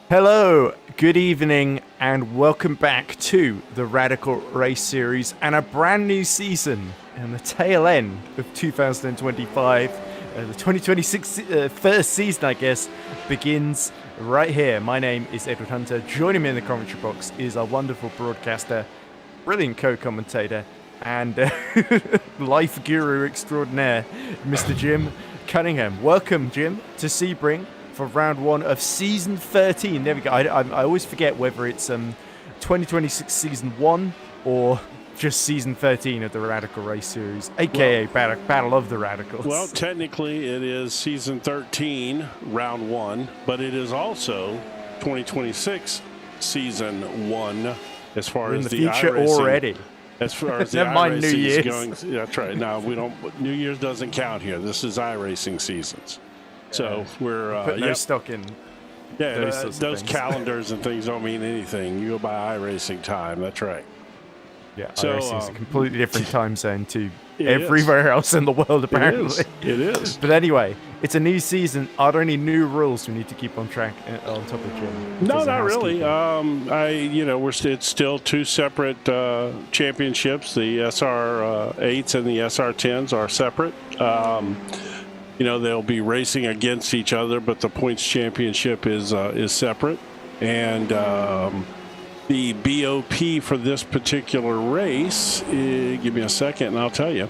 Hello, good evening, and welcome back to the Radical Race Series and a brand new season and the tail end of 2025. The 2026 first season, I guess, begins right here. My name is Edward Hunter. Joining me in the commentary box is our wonderful broadcaster, brilliant co-commentator, and life guru extraordinaire, Mr. Jim Cunningham. Welcome, Jim, to Sebring for round one of season 13. There we go. I always forget whether it's 2026 season 1 or just season 13 of the Radical Race Series, aka Battle of the Radicals. Well, technically it is season 13, round 1, but it is also 2026 season 1 as far as the future iRacing, already. As far as the Never mind New iRacing Year's. is going. That's right. No, we don't. New Year's doesn't count here. This is iRacing seasons. So we're Put no stock in. Yeah, those calendars and things don't mean anything. You go by iRacing time. That's right. Yeah, so iRacing is a completely different time zone to it everywhere else in the world, apparently. It is. But anyway, it's a new season. Are there any new rules we need to keep on track on top of Jim? No, not really. It's still two separate championships. The SR8s and the SR10s are separate. They'll be racing against each other, but the points championship is separate. And the BOP for this particular race, give me a second and I'll tell you.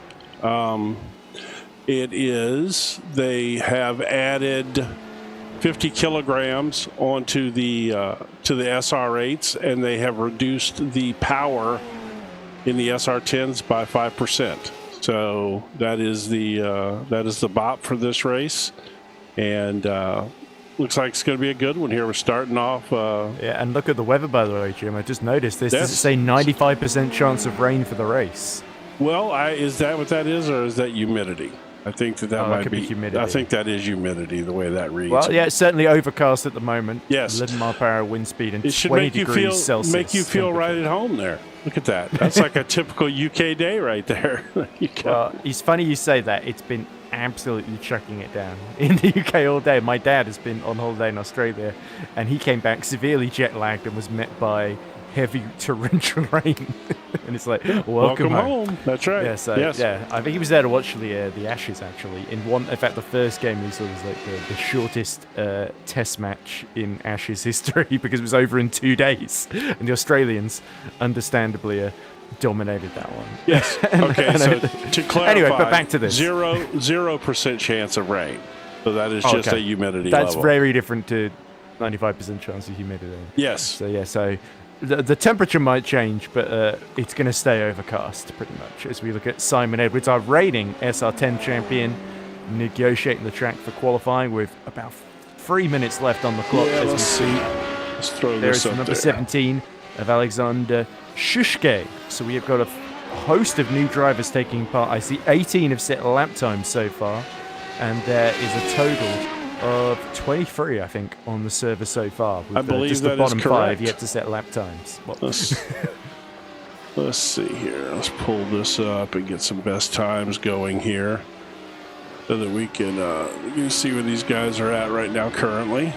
They have added 50 kilograms onto the SR8s, and they have reduced the power in the SR10s by 5%. So that is the BOP for this race, and looks like it's going to be a good one here. We're starting off. Yeah, and look at the weather, by the way, Jim. I just noticed this. Does it say 95% chance of rain for the race? Well, is that what that is, or is that humidity? I think that might be humidity. I think that is humidity, the way that reads. Well, yeah, it's certainly overcast at the moment. Yes. 11 mile per hour wind speed and it should 20 make you degrees feel Celsius. Make you feel right at home there. Look at that. That's like a typical UK day right there. Well, it's funny you say that. It's been absolutely chucking it down in the UK all day. My dad has been on holiday in Australia, and he came back severely jet lagged and was met by heavy torrential rain. And it's like, welcome home. That's right. Yeah, so, yes. Yeah, I think he was there to watch the Ashes, actually. In fact, the first game he saw was like the shortest test match in Ashes history because it was over in 2 days. And the Australians, understandably, dominated that one. Yes. Okay, so to clarify, anyway, but back to this. 0% chance of rain. So that is just a humidity That's level. very different to 95% chance of humidity. Yes. So the temperature might change, but it's going to stay overcast pretty much as we look at Simon Edwards, our reigning SR10 champion, negotiating the track for qualifying with about 3 minutes left on the clock. Yeah, as we see. Let's throw There's this up number there. 17 of Alexander Shushke. So we have got a host of new drivers taking part. I see 18 have set lap times so far, and there is a total of 23, I think, on the server so far. With, I believe just that the bottom is correct. 5 yet to set lap times. Well, Let's see here. Let's pull this up and get some best times going here, so that we can see where these guys are at right now currently.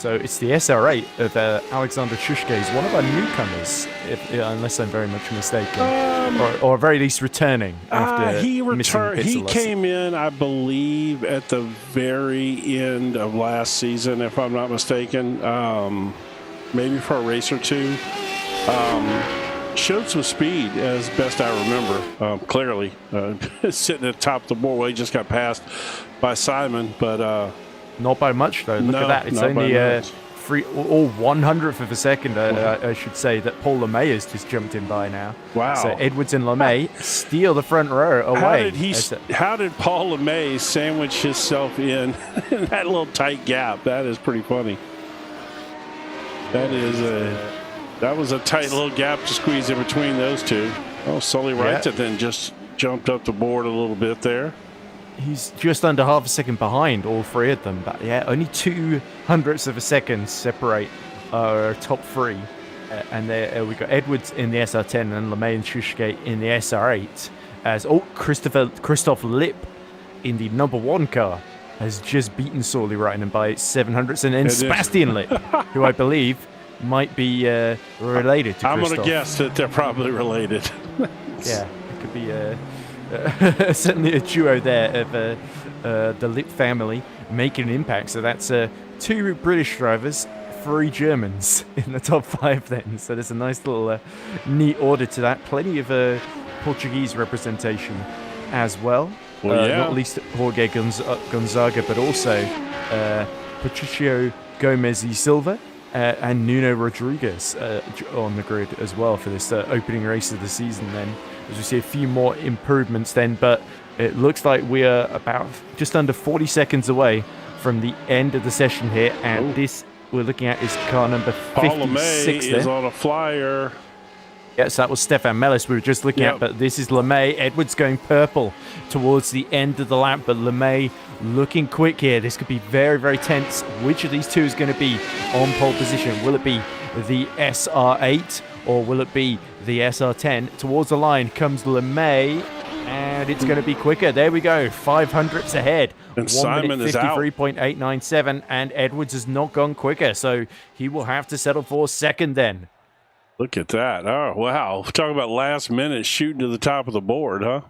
so it's the SR8 of Alexander Shushke. He's one of our newcomers, unless I'm very much mistaken, or at very least returning after he missing returned. bits He of lessons. came in, I believe, at the very end of last season, if I'm not mistaken. Maybe for a race or two. Showed some speed, as best I remember. Clearly, sitting at the top of the board. Well, he just got passed by Simon, but Not by much, though. Look No, at that. It's not by only much. 1/100th of a second, I should say, that Paul LeMay has just jumped in by now. Wow. So Edwards and LeMay steal the front row away. How did Paul LeMay sandwich himself in that little tight gap? That is pretty funny. That was a tight little gap to squeeze in between those two. Oh, Sully Wrighton then just jumped up the board a little bit there. He's just under half a second behind all three of them. But yeah, only 2/100ths of a second separate our top three. And there we got Edwards in the SR10 and LeMay and Shushke in the SR8. As Christoph Lipp in the number 1 car has just beaten Sorely Reitman by 700ths. And then And then- Sebastian Lipp, who I believe might be related to I'm Christoph. going to guess that they're probably related. Yeah, it could be certainly a duo there of the Lipp family making an impact. So that's 2 British drivers, 3 Germans in the top 5 then. So there's a nice little neat order to that. Plenty of Portuguese representation as well. Well, yeah. Not least Jorge Gonzaga, but also Patricio Gomez y Silva and Nuno Rodriguez on the grid as well for this opening race of the season then. As we see a few more improvements then, but it looks like we are about just under 40 seconds away from the end of the session here, and this we're looking at is car number 56 Paul LeMay is on a flyer. Yes, that was Stefan Mellis we were just looking at, but this is LeMay. Edwards going purple towards the end of the lap, but LeMay looking quick here. This could be very, very tense. Which of these two is going to be on pole position? Will it be the SR8 or will it be the SR10? Towards the line comes LeMay, and it's going to be quicker. There we go, 500ths ahead. And Simon is out. 53.897, and Edwards has not gone quicker, so he will have to settle for second then. Look at that. Oh, wow. Talk about last minute shooting to the top of the board, huh?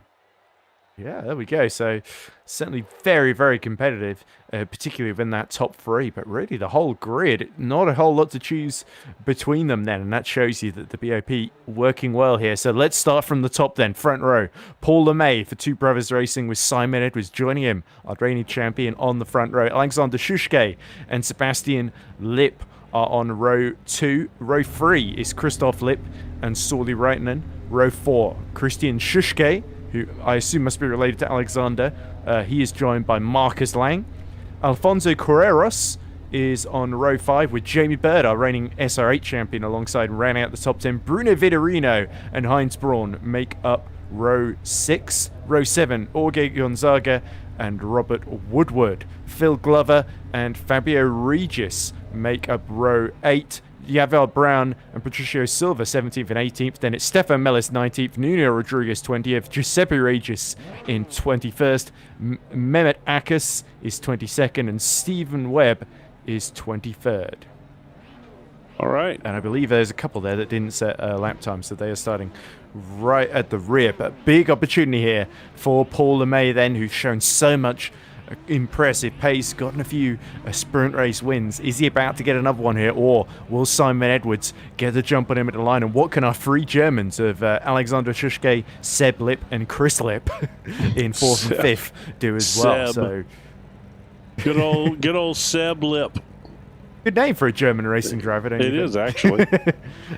Yeah, there we go. So certainly very, very competitive, particularly within that top 3. But really the whole grid, not a whole lot to choose between them then. And that shows you that the BOP working well here. So let's start from the top then. Front row, Paul LeMay for Two Brothers Racing with Simon Edwards joining him, our reigning champion on the front row. Alexander Schuschke and Sebastian Lipp are on row 2. Row 3 is Christoph Lipp and Sorely Reitman. Row 4, Christian Schuschke, who I assume must be related to Alexander. He is joined by Marcus Lang. Alfonso Carreras is on row 5 with Jamie Bird, our reigning SR8 champion, alongside rounding out the top 10. Bruno Vitorino and Heinz Braun make up row 6. Row 7, Jorge Gonzaga and Robert Woodward. Phil Glover and Fabio Regis make up row 8. Yavel Brown and Patricio Silva 17th and 18th. Then it's Stefan Mellis 19th, Nuno Rodriguez 20th, Giuseppe Regis in 21st, Mehmet Akas is 22nd, and Stephen Webb is 23rd. All right. And I believe there's a couple there that didn't set lap time, so they are starting right at the rear. But big opportunity here for Paul LeMay then, who's shown so much impressive pace, gotten a few sprint race wins. Is he about to get another one here, or will Simon Edwards get the jump on him at the line? And what can our 3 Germans of Alexander Schuschke, Seb Lipp and Chris Lipp in 4th and 5th do as well? So good old Seb Lipp. Good name for a German racing driver, don't you think? It is, actually.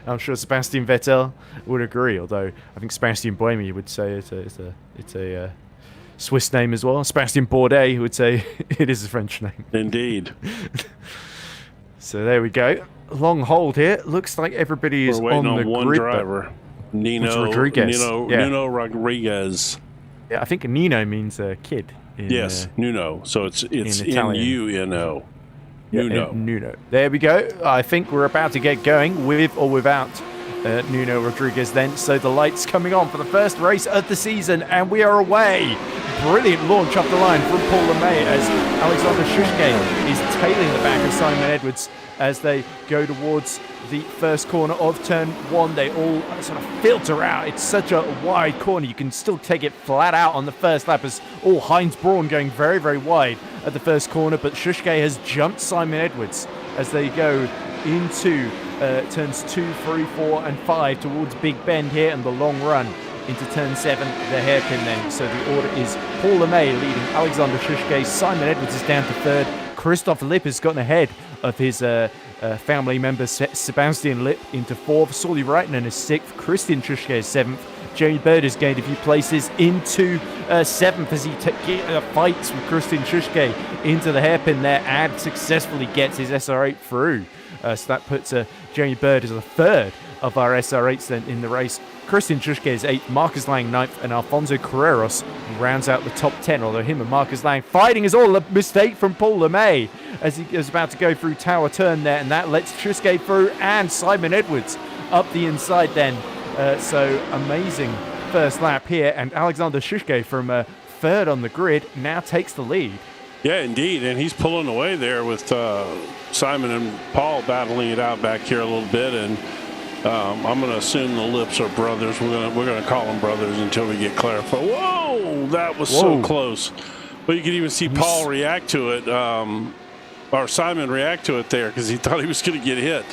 I'm sure Sebastian Vettel would agree, although I think Sebastian Buemi would say it's a Swiss name as well. Sebastian Bourdais would say it is a French name. Indeed. So there we go. Long hold here. Looks like everybody is We're waiting on the one grid. driver. Nuno Rodriguez. Yeah, I think Nino means kid. Yes, Nuno. So it's Italian. N-U-N-O. Nuno. There we go. I think we're about to get going with or without Nuno Rodriguez then. So the lights coming on for the first race of the season, and we are away. Brilliant launch up the line from Paul LeMay as Alexander Schuschke is tailing the back of Simon Edwards as they go towards the first corner of turn 1. They all sort of filter out. It's such a wide corner. You can still take it flat out on the first lap as Heinz Braun going very, very wide at the first corner, but Schuschke has jumped Simon Edwards as they go into turns 2, 3, 4 and 5 towards Big Bend here and the long run into turn 7, the hairpin then. So the order is Paul LeMay leading Alexander Schuschke. Simon Edwards is down to 3rd. Christoph Lipp has gotten ahead of his family member Sebastian Lipp into 4th. Sorely Reitman is 6th. Christian Schuschke is 7th. Jamie Bird has gained a few places into 7th as he fights with Christian Schuschke into the hairpin there and successfully gets his SR8 through. So that puts Jamie Bird as a 3rd of our SR8s then in the race. Christian Schuschke is 8th, Marcus Lang 9th, and Alfonso Carreras rounds out the top 10, although him and Marcus Lang fighting is all a mistake from Paul LeMay as he is about to go through Tower Turn there, and that lets Schuschke through and Simon Edwards up the inside then. So amazing first lap here, and Alexander Schuschke from 3rd on the grid now takes the lead. Yeah, indeed. And he's pulling away there with Simon and Paul battling it out back here a little bit. And I'm going to assume the Lips are brothers. We're going to call them brothers until we get clarified. Whoa, that was so close. But you can even see Paul react to it, or Simon react to it there because he thought he was going to get hit.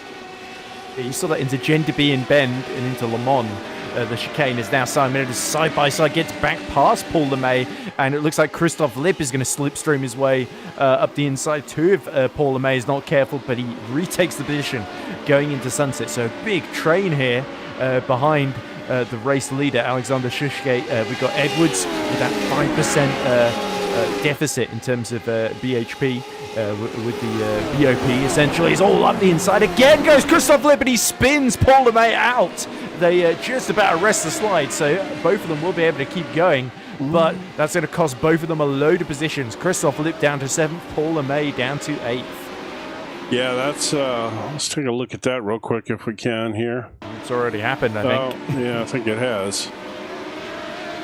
Yeah, you saw that into Genderby and Bend and into Le Mans. The chicane is now Simon Edwards side by side, gets back past Paul LeMay, and it looks like Christoph Lipp is going to slipstream his way up the inside too if Paul LeMay is not careful, but he retakes the position going into Sunset. So a big train here behind the race leader, Alexander Shushke. We've got Edwards with that 5% deficit in terms of BHP. With the BOP, essentially, is all up the inside. Again goes Christoph Lipp, and he spins Paul LeMay out. They just about arrest the slide, so both of them will be able to keep going, but that's going to cost both of them a load of positions. Christoph Lipp down to 7th, Paul LeMay down to 8th. Yeah, that's, let's take a look at that real quick if we can here. It's already happened, I think. Yeah, I think it has.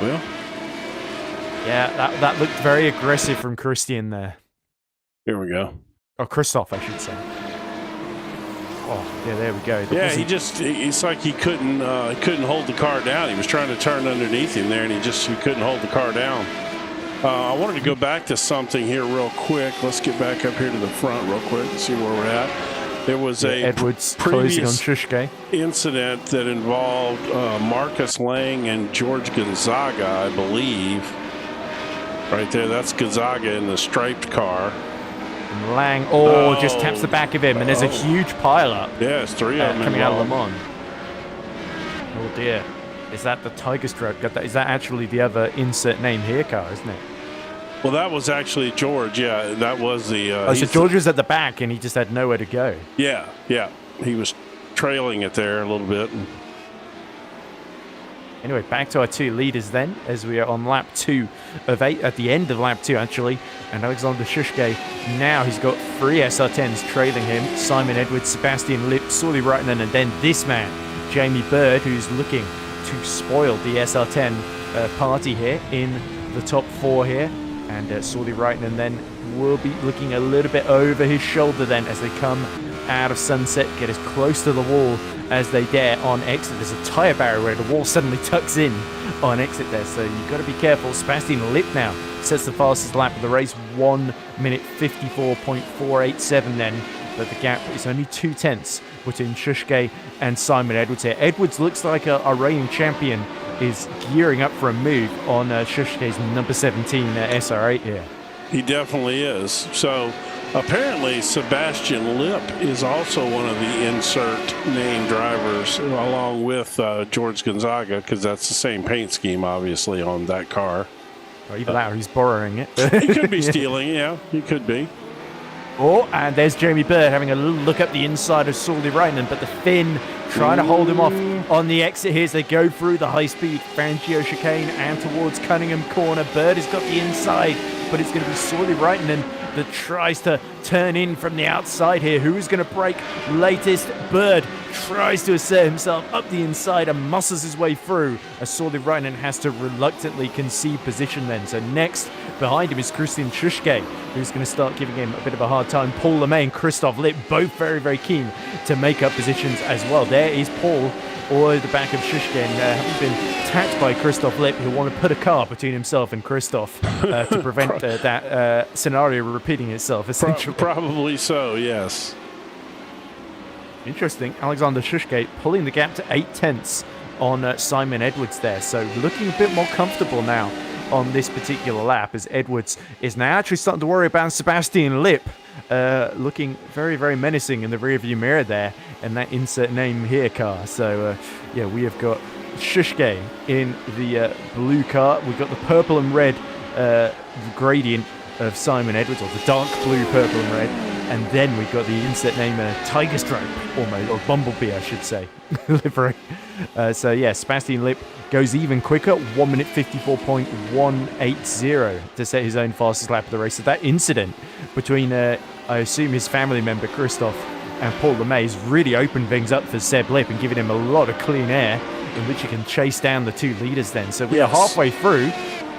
Well. Yeah, that looked very aggressive from Christian there. Here we go. Oh, Christoph, I should say. Oh, yeah, there we go. It's like he couldn't hold the car down. He was trying to turn underneath him there, and he couldn't hold the car down. I wanted to go back to something here real quick. Let's get back up here to the front real quick and see where we're at. There was a Edwards closing on Shushke incident that involved Marcus Lang and George Gonzaga, I believe. Right there, that's Gonzaga in the striped car. And Lang, just taps the back of him, and there's a huge pile-up. Yeah, it's 3 of them coming out of Le Mans. Oh dear. Is that the Tiger Stripe? Is that actually the other insert name here car, isn't it? Well, that was actually George, yeah. That was the... so George was at the back, and he just had nowhere to go. Yeah. He was trailing it there a little bit. Anyway, back to our two leaders then, as we are on lap 2 of 8, at the end of lap 2 actually, and Alexander Shushke, now he's got 3 SR10s trailing him, Simon Edwards, Sebastian Lipp, Sully Reitman, and then this man, Jamie Bird, who's looking to spoil the SR10 party here in the top 4 here, and Sully Reitman then will be looking a little bit over his shoulder then as they come out of Sunset, get as close to the wall as they dare on exit. There's a tyre barrier where the wall suddenly tucks in on exit there, so you've got to be careful. Sebastian Lipp now sets the fastest lap of the race, 1 minute 54.487 then, but the gap is only 2/10 between Shushke and Simon Edwards here. Edwards looks like a reigning champion is gearing up for a move on Shushke's number 17 SR8 here. He definitely is. So apparently Sebastian Lipp is also one of the insert name drivers along with George Gonzaga, because that's the same paint scheme obviously on that car. Or either that or he's borrowing it. He could be stealing, yeah, he could be. Oh, and there's Jamie Bird having a little look up the inside of Sully Reitman, but the Finn trying to hold him off on the exit here as they go through the high-speed Fangio chicane and towards Cunningham corner. Bird has got the inside, but it's going to be Sully Reitman that tries to turn in from the outside here. Who's going to break latest? Bird tries to assert himself up the inside and muscles his way through, as Sully Reitman has to reluctantly concede position then. So next behind him is Christian Shushke, who's going to start giving him a bit of a hard time. Paul LeMay and Christoph Lipp both very, very keen to make up positions as well. There is Paul all at the back of Shushke, and having been tapped by Christoph Lipp, who want to put a car between himself and Christoph to prevent that scenario repeating itself, essentially. Probably so, yes. Interesting. Alexander Shushke pulling the gap to 8/10 on Simon Edwards there, so looking a bit more comfortable now on this particular lap, as Edwards is now actually starting to worry about Sebastian Lipp, looking very, very menacing in the rearview mirror there, and that insert name here car. So, yeah, we have got Shushke in the blue car. We've got the purple and red gradient of Simon Edwards, or the dark blue, purple and red. And then we've got the insert name, Tiger Stripe, almost, or Bumblebee, I should say, livery. So, yeah, Sebastian Lipp goes even quicker, 1 minute 54.180 to set his own fastest lap of the race. So that incident between, I assume, his family member, Christoph, and Paul LeMay has really opened things up for Seb Lipp and given him a lot of clean air in which he can chase down the two leaders then. So we are halfway through.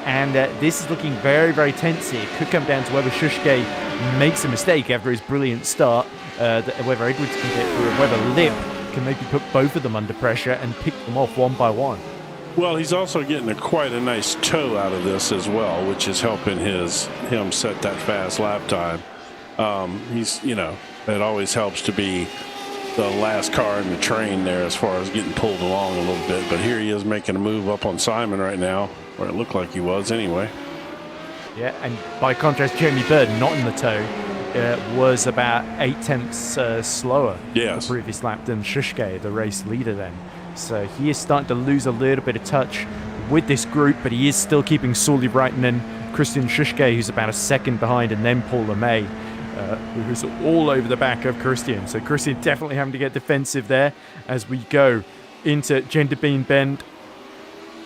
And this is looking very, very tense here. It could come down to whether Shushke makes a mistake after his brilliant start, whether Edwards can get through, and whether Lip can maybe put both of them under pressure and pick them off one by one. Well, he's also getting quite a nice toe out of this as well, which is helping him set that fast lap time. It always helps to be the last car in the train there as far as getting pulled along a little bit. But here he is making a move up on Simon right now, or it looked like he was anyway. Yeah, and by contrast, Jamie Bird, not in the tow, was about 0.8 slower the previous lap than Shushke, the race leader then. So he is starting to lose a little bit of touch with this group, but he is still keeping Sully Raitanen, Christian Shushke, who's about a second behind, and then Paul LeMay, who's all over the back of Christian. So Christian definitely having to get defensive there as we go into Genderbean Bend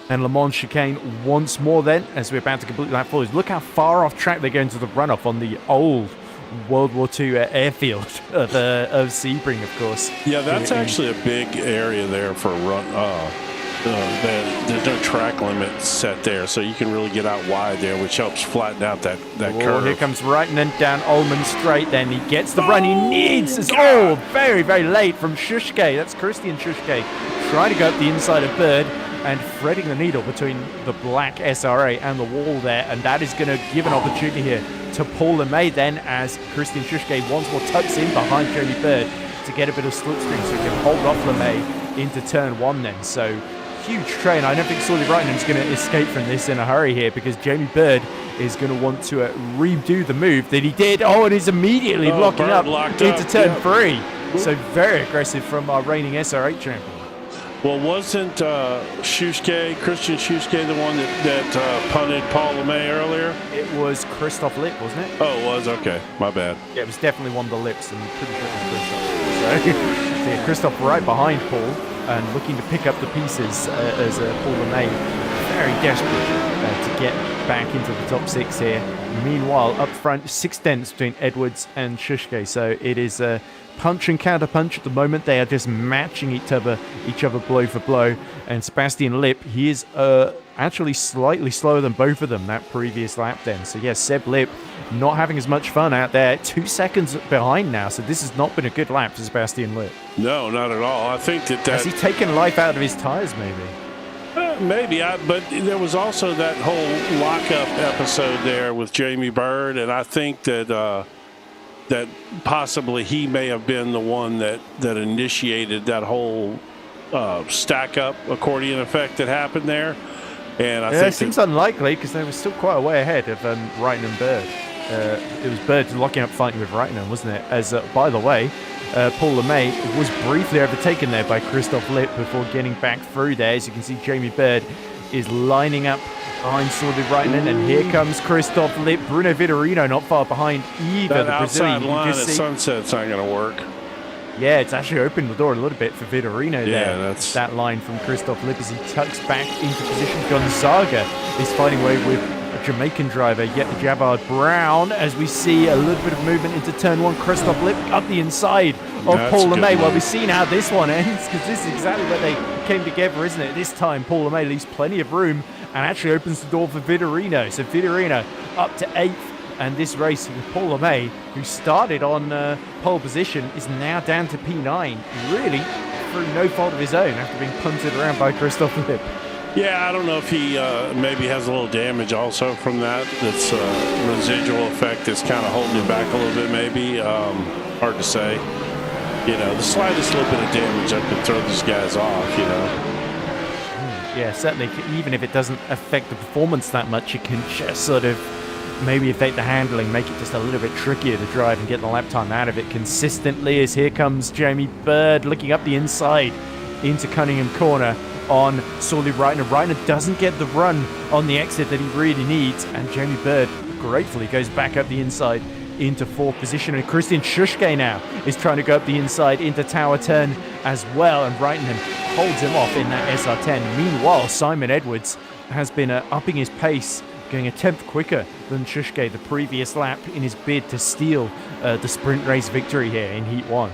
and Le Mans chicane once more then, as we're about to complete lap 4. Look how far off track they're going to the runoff on the old World War II airfield of Sebring, of course. Yeah, that's actually a big area there for a run. There's no track limit set there, so you can really get out wide there, which helps flatten out that curve. Here comes Raitanen down Ullman straight, then he gets the run he needs. Very, very late from Shushke. That's Christian Shushke trying to go up the inside of Bird and threading the needle between the black SRA and the wall there, and that is going to give an opportunity here to Paul LeMay then, as Christian Shushke once more tucks in behind Jamie Bird to get a bit of slipstream so he can hold off LeMay into turn 1 then. So huge train. I don't think Sully Raitanen is going to escape from this in a hurry here, because Jamie Bird is going to want to redo the move that he did. And he's immediately locking up into turn 3. So very aggressive from our reigning SR8 champion. Well, wasn't Christian Shushke the one that punted Paul LeMay earlier? It was Christoph Lipp, wasn't it? Oh, it was? Okay, my bad. Yeah, it was definitely one of the Lips, and pretty sure it was Christoph. So yeah, Christoph right behind Paul and looking to pick up the pieces as Paul LeMay very desperate to get back into the top 6 here. Meanwhile, up front, 6 tenths between Edwards and Shushke. So it is punch and counter punch at the moment. They are just matching each other blow for blow. And Sebastian Lipp, he is actually slightly slower than both of them that previous lap then. So yes, Seb Lipp not having as much fun out there. 2 seconds behind now. So this has not been a good lap for Sebastian Lipp. No, not at all. I think that has he taken life out of his tires maybe? Maybe, but there was also that whole lockup episode there with Jamie Bird, and I think that that possibly he may have been the one that initiated that whole stack-up accordion effect that happened there. And I think it seems unlikely, because they were still quite a way ahead of Raitanen and Bird. It was Bird locking up fighting with Raitanen, wasn't it? As by the way, Paul LeMay was briefly overtaken there by Christoph Lipp before getting back through there. As you can see, Jamie Bird is lining up behind Sully Raitanen, and here comes Christoph Lipp. Bruno Vitorino not far behind either. That outside line at Sunset's not going to work. Yeah, it's actually opened the door a little bit for Vitorino there. Yeah, that line from Christoph Lipp as he tucks back into position. Gonzaga is fighting away with a Jamaican driver, yet Jabard Brown, as we see a little bit of movement into turn 1. Christoph Lipp up the inside of Paul LeMay. Well, we've seen how this one ends, because this is exactly where they came together, isn't it? This time, Paul LeMay leaves plenty of room and actually opens the door for Vitorino. So Vitorino up to 8th, and this race with Paul LeMay, who started on pole position, is now down to P9, really through no fault of his own after being punted around by Christoph Lipp. Yeah, I don't know if he maybe has a little damage also from that. That's residual effect that's kind of holding him back a little bit maybe. Hard to say. The slightest little bit of damage that could throw these guys off, Yeah, certainly. Even if it doesn't affect the performance that much, it can just sort of maybe affect the handling, make it just a little bit trickier to drive and get the lap time out of it consistently. As here comes Jamie Bird looking up the inside into Cunningham corner on Sully Raitanen. Raitanen doesn't get the run on the exit that he really needs, and Jamie Bird gratefully goes back up the inside into 4th position. And Christian Shushke now is trying to go up the inside into Tower Turn as well, and Raitanen holds him off in that SR10. Meanwhile, Simon Edwards has been upping his pace, going a 10th quicker than Shushke the previous lap in his bid to steal the sprint race victory here in Heat 1.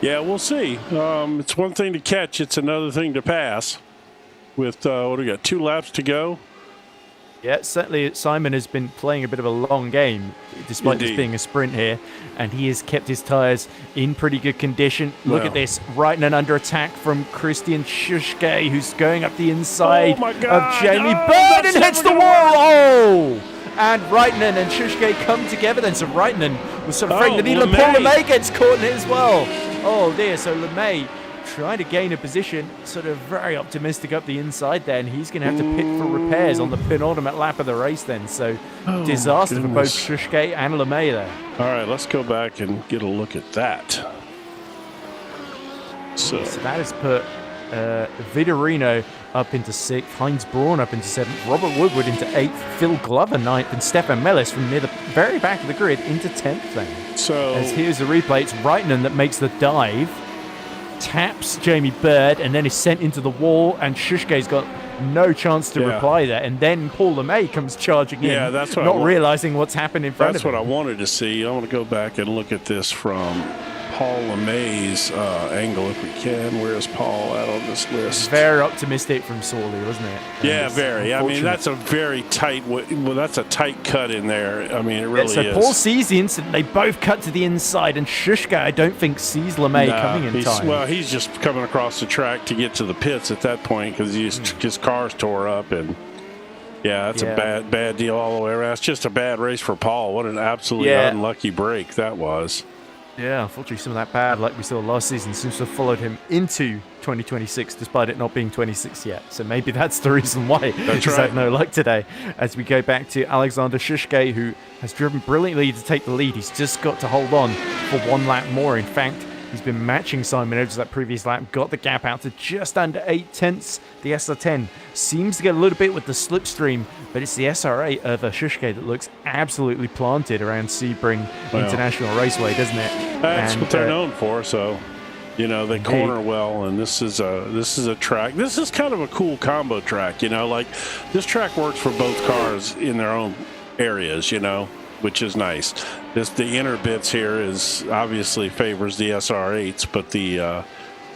Yeah, we'll see. It's one thing to catch, it's another thing to pass. With what do we got? 2 laps to go. Yeah, certainly Simon has been playing a bit of a long game, despite this Indeed. being a sprint here, and he has kept his tyres in pretty good condition. Look Well. at this, right and under attack from Christian Schuschke, who's going up the inside Oh my God. of Jamie Oh, Bird that's and hits never the gonna wall. Oh! And Reitnen and Schuschke come together then, so Reitnen was sort of afraid the needle, and Paul LeMay. LeMay gets caught in it as well. Oh dear, so LeMay trying to gain a position, sort of very optimistic up the inside there, and he's going to have to pit for repairs on the penultimate lap of the race then. So disaster for both goodness. Schuschke and LeMay there. All right, let's go back and get a look at that. So, So that has put Vitorino up into 6th, Heinz Braun up into 7th, Robert Woodward into 8th, Phil Glover 9th, and Stefan Mellis from near the very back of the grid into 10th then. so As here's the replay, it's Reitnen that makes the dive, taps Jamie Bird, and then is sent into the wall, and Schuschke's got no chance to Yeah. reply there. And then Paul LeMay comes charging in, Yeah, that's what I not want. realizing what's happened in front that's of what him. I wanted to see. I want to go back and look at this from Paul LeMay's angle if we can. Where's Paul at on this list? Very optimistic from Sawley, wasn't it? And Yeah, it's very. I mean, unfortunate. that's a very tight. Well, that's a tight cut in there. I mean, it really So is. Paul sees the incident. They both cut to the inside, and Schuschke, I don't think, sees LeMay Nah, coming in he's, time. well, he's just coming across the track to get to the pits at that point because his car's tore up, and yeah, that's Yeah. a bad deal all the way around. It's just a bad race for Paul. What an absolutely Yeah. unlucky break that was. Yeah, unfortunately, some of that bad luck we saw last season seems to have followed him into 2026, despite it not being 26 yet. So maybe that's the reason why he's right. had no luck today. As we go back to Alexander Schuschke, who has driven brilliantly to take the lead. He's just got to hold on for one lap more. In fact, he's been matching Simon Edwards that previous lap, got the gap out to just under 8 tenths. The SR10 seems to get a little bit with the slipstream, but it's the SR8 of Schuschke that looks absolutely planted around Sebring Well. International Raceway, doesn't it? That's And, what they're known for. So, you know, they Indeed. corner well, and this is a track. This is kind of a cool combo track. You know, like this track works for both cars in their own areas. You know, which is nice. The inner bits here is obviously favors the SR8s, but the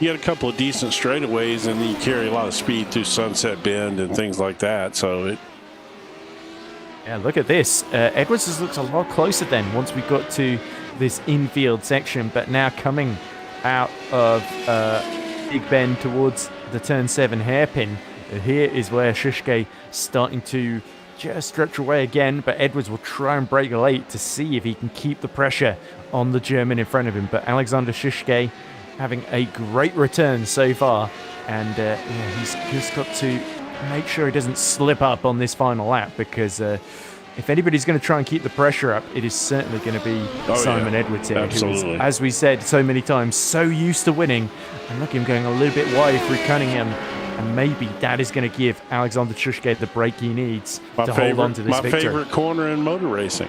you had a couple of decent straightaways, and you carry a lot of speed through Sunset Bend and things like that. So it. Yeah, look at this. Edwards has looked a lot closer then once we got to this infield section, but now coming out of Big Bend towards the turn 7 hairpin. Here is where Schuschke starting to just stretch away again, but Edwards will try and break late to see if he can keep the pressure on the German in front of him. But Alexander Schuschke having a great return so far, and yeah, he's just got to make sure he doesn't slip up on this final lap, because if anybody's going to try and keep the pressure up, it is certainly going to be Simon Edwards here, who is, Absolutely. as we said so many times, so used to winning. And look at him going a little bit wide through Cunningham, and maybe that is going to give Alexander Schuschke the break he needs to hold on to this victory. favorite corner in motor racing.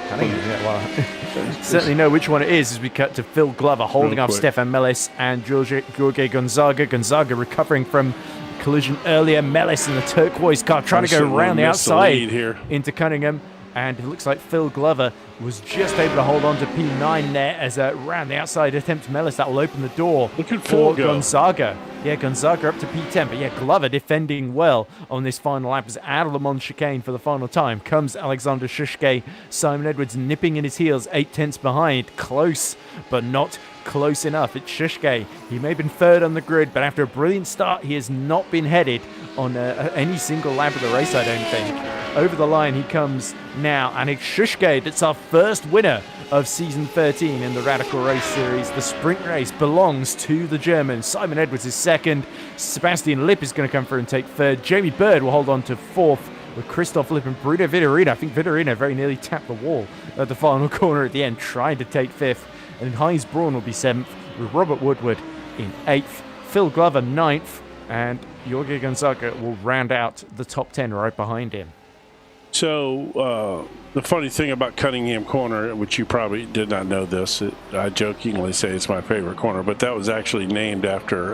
Cunningham, yeah, well, certainly know which one it is as we cut to Phil Glover holding Real off quick. Stefan Mellis and Jorge Gonzaga. Gonzaga recovering from collision earlier. Mellis in the turquoise car trying to go Certainly around the missed the outside lead here. into Cunningham. And it looks like Phil Glover was just able to hold on to P9 there as around the outside attempts Mellis. That will open the door Look at Phil for go. Gonzaga. Yeah, Gonzaga up to P10. But yeah, Glover defending well on this final lap as out of Le Mans chicane for the final time comes Alexander Schuschke. Simon Edwards nipping in his heels, 8 tenths behind. Close, but not close enough. It's Schuschke. He may have been third on the grid, but after a brilliant start, he has not been headed on any single lap of the race, I don't think. Over the line he comes now, and it's Schuschke that's our first winner of season 13 in the Radical Race Series. The sprint race belongs to the Germans. Simon Edwards is second. Sebastian Lipp is going to come through and take third. Jamie Bird will hold on to fourth with Christoph Lipp and Bruno Vitorino. I think Vitorino very nearly tapped the wall at the final corner at the end, trying to take fifth. And Heinz Braun will be seventh, with Robert Woodward in eighth, Phil Glover ninth, and Jorge Gonzaga will round out the top 10 right behind him. So the funny thing about Cunningham Corner, which you probably did not know this, I jokingly say it's my favorite corner, but that was actually named after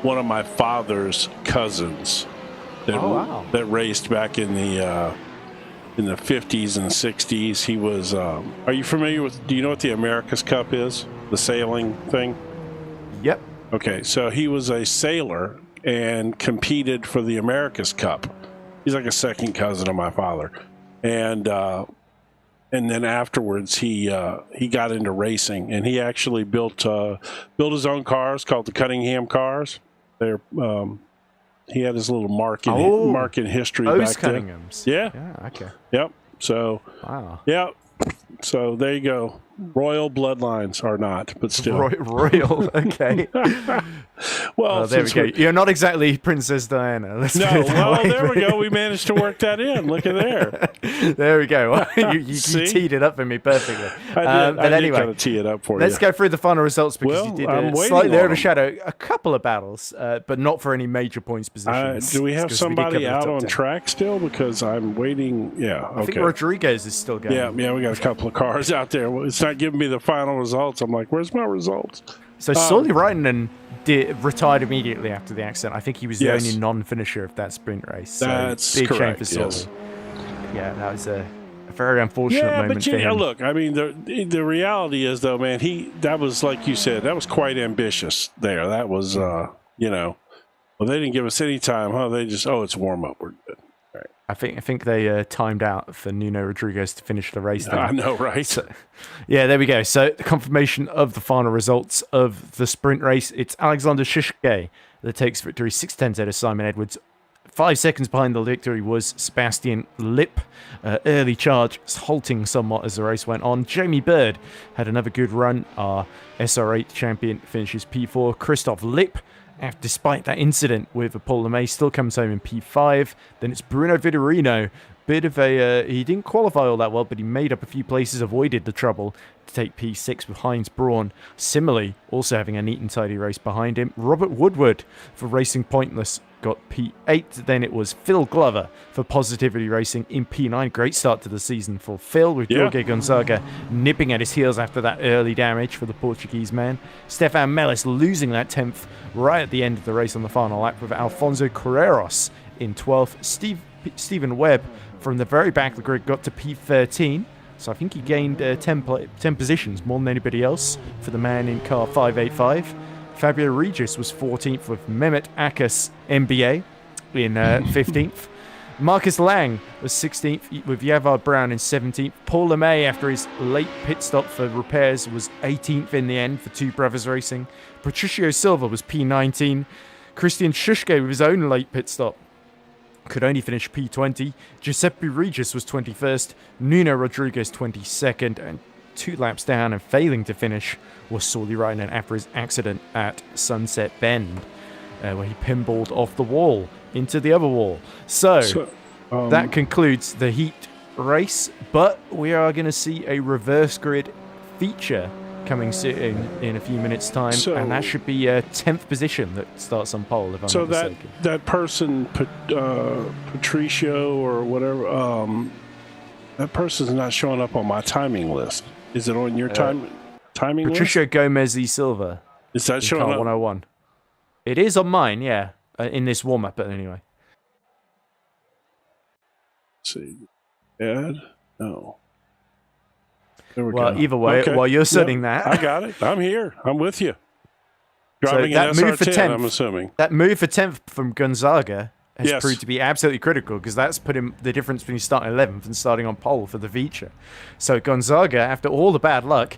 one of my father's cousins that raced back in the 50s and 60s. He was. Are you familiar with? Do you know what the America's Cup is? The sailing thing. Yep. Okay, so he was a sailor and competed for the America's Cup. He's like a second cousin of my father, and then afterwards he got into racing, and he actually built his own cars called the Cunningham cars. They're he had his little mark in history back then. Cunninghams. Yeah. Yeah. Okay. Yep. So. Wow. Yep. So there you go. Royal bloodlines are not, but still. Royal. Okay. Well, there we go. You're not exactly Princess Diana. Let's no. put it that Well, way. there we go. We managed to work that in. Look at there. There we go. You teed it up for me perfectly. But anyway, kind of tee it up for let's you. go through the final results because you did I'm waiting slightly on overshadow a couple of battles, but not for any major points positions. Do we have somebody out on 10. track still? Because I'm waiting. Yeah. Okay. I think Rodriguez is still going. Yeah. We got a couple of cars out there. It's not giving me the final results. I'm like, where's my results? So Sully Reitinen retired immediately after the accident. I think he was the only non-finisher of that sprint race. So that's big correct. shame for Sully. Yeah, that was a very unfortunate moment for him. Yeah, but look, I mean, the reality is, though, man, that was, like you said, that was quite ambitious there. That was, well, they didn't give us any time, huh? They just, it's warm-up. We're good. Right. I think they timed out for Nuno Rodriguez to finish the race. I know, right? So, yeah, there we go. So the confirmation of the final results of the sprint race. It's Alexander Shishke that takes victory 6/10 out of Simon Edwards. 5 seconds behind the victory was Sebastian Lipp. Early charge, halting somewhat as the race went on. Jamie Bird had another good run. Our SR8 champion finishes P4. Christoph Lipp, despite that incident with Paul LeMay, still comes home in P5. Then it's Bruno Vitorino. Bit of he didn't qualify all that well, but he made up a few places, avoided the trouble to take P6 with Heinz Braun. Similarly, also having a neat and tidy race behind him. Robert Woodward for Racing Pointless got P8. Then it was Phil Glover for Positivity Racing in P9. Great start to the season for Phil, with Jorge Gonzaga nipping at his heels after that early damage for the Portuguese man. Stefan Mellis losing that 10th right at the end of the race on the final lap, with Alfonso Carreros in 12th. Stephen Webb from the very back of the grid got to P13. So I think he gained 10 positions, more than anybody else for the man in car 585. Fabio Regis was 14th with Mehmet Akas MBA in 15th. Marcus Lang was 16th with Yavar Brown in 17th. Paul LeMay, after his late pit stop for repairs, was 18th in the end for Two Brothers Racing. Patricio Silva was P19. Christian Schuschke with his own late pit stop could only finish P20. Giuseppe Regis was 21st. Nuno Rodriguez 22nd. And 2 laps down and failing to finish was Sully Reitinen after his accident at Sunset Bend, where he pinballed off the wall into the other wall. So that concludes the heat race, but we are going to see a reverse grid feature coming soon in a few minutes' time, and that should be a 10th position that starts on pole, if I'm not mistaken. That person, Patricio or whatever, that person's not showing up on my timing list. Is it on your timing Patricio list? Gomez y Silva. Is that showing up? 101. It is on mine, yeah, in this warm-up, but anyway. Let's see. Ed? No. There we Well, go. either way, while you're setting that... I got it. I'm here. I'm with you. Driving so that an move for SR10, 10th, I'm assuming. That move for 10th from Gonzaga has Yes. proved to be absolutely critical, because that's put him the difference between starting 11th and starting on pole for the feature. So Gonzaga, after all the bad luck,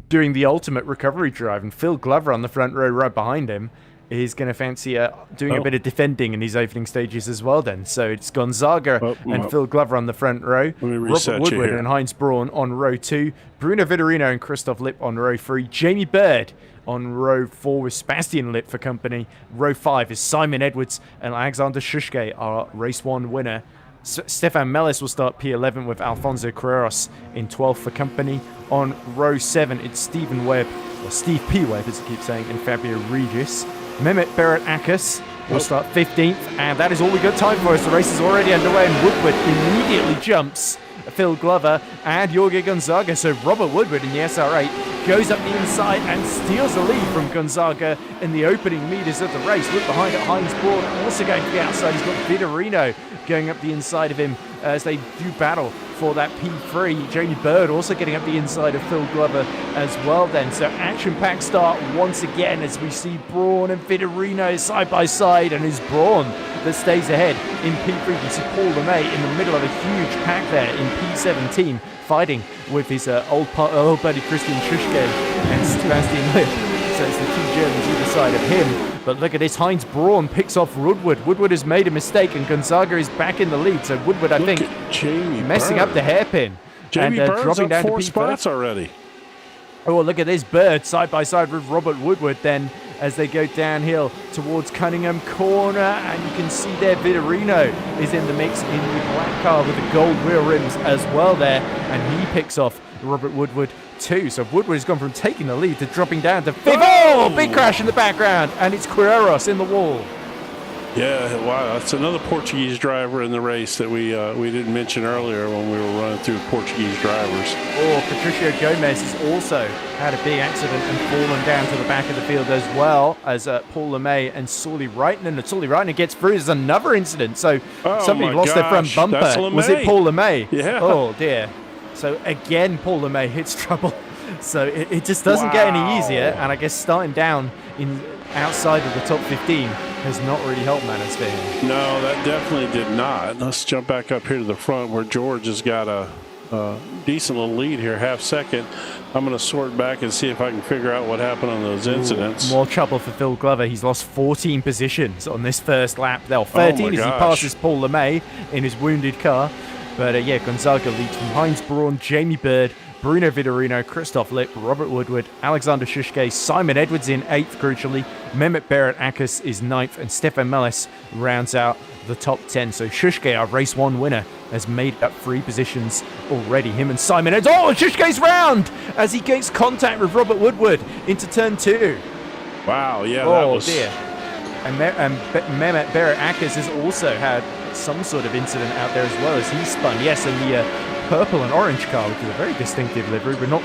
doing the ultimate recovery drive, and Phil Glover on the front row right behind him, is going to fancy doing a bit of defending in these opening stages as well then. So it's Gonzaga and Phil Glover on the front row, Robert Woodward and Heinz Braun on row 2, Bruno Vitorino and Christoph Lipp on row 3, Jamie Bird on row 4 with Sebastian Lipp for company. Row 5 is Simon Edwards and Alexander Schuschke, our race 1 winner. Stefan Mellis will start P11 with Alfonso Carreros in 12th for company. On row 7, it's Stephen Webb, or Steve P. Webb as I keep saying, and Fabio Regis. Mehmet Berat Akas will start 15th, and that is all we got time for us. The race is already underway, and Woodward immediately jumps Phil Glover and Jorge Gonzaga. So Robert Woodward in the SR8 goes up the inside and steals the lead from Gonzaga in the opening meters of the race. Look behind at Heinz Braun, also going to the outside. He's got Vitorino going up the inside of him as they do battle for that P3. Jamie Bird also getting up the inside of Phil Glover as well then. So action-packed start once again as we see Braun and Vitorino side by side, and is Braun that stays ahead. In P3, you can see Paul LeMay in the middle of a huge pack there in P17, fighting with his old buddy Christian Schuschke and Sebastian Lipp. So it's the two Germans either side of him. But look at this, Heinz Braun picks off Woodward. Woodward has made a mistake, and Gonzaga is back in the lead. So Woodward, I think, messing up the hairpin. Jamie Bird's dropping up down 4 to spots already. Oh, look at this, Bird side by side with Robert Woodward then as they go downhill towards Cunningham corner, and you can see there Vitorino is in the mix in the black car with the gold wheel rims as well there, and he picks off Robert Woodward too. So Woodward has gone from taking the lead to dropping down to 5th. Oh, big crash in the background, and it's Queiroz in the wall. Yeah, wow, that's another Portuguese driver in the race that we didn't mention earlier when we were running through Portuguese drivers. Oh, Patricio Gomez has also had a big accident and fallen down to the back of the field as well as Paul LeMay and Sully Reitner. And Sully Reitner gets through. There's another incident. So somebody lost their front bumper. Was it Paul LeMay? Yeah. Oh, dear. So again, Paul LeMay hits trouble. So it just doesn't get any easier. And I guess starting down outside of the top 15 has not really helped matters for him. No, that definitely did not. Let's jump back up here to the front where George has got a decent little lead here, half second. I'm going to sort back and see if I can figure out what happened on those incidents. More trouble for Phil Glover. He's lost 14 positions on this first lap. 13 as he passes Paul LeMay in his wounded car. But yeah, Gonzaga leads from Heinz Braun, Jamie Bird, Bruno Vitorino, Christoph Lipp, Robert Woodward, Alexander Schuschke, Simon Edwards in 8th, crucially. Mehmet Berat-Akis is 9th, and Stefan Melis rounds out the top 10. So Schuschke, our race 1 winner, has made up 3 positions already. Him and Simon Edwards. Oh, Schuschke's round as he gets contact with Robert Woodward into turn 2. Wow, yeah, that was... dear. And Mehmet Berat-Akis has also had some sort of incident out there as well as he spun. Yes, in the purple and orange car, which is a very distinctive livery, but not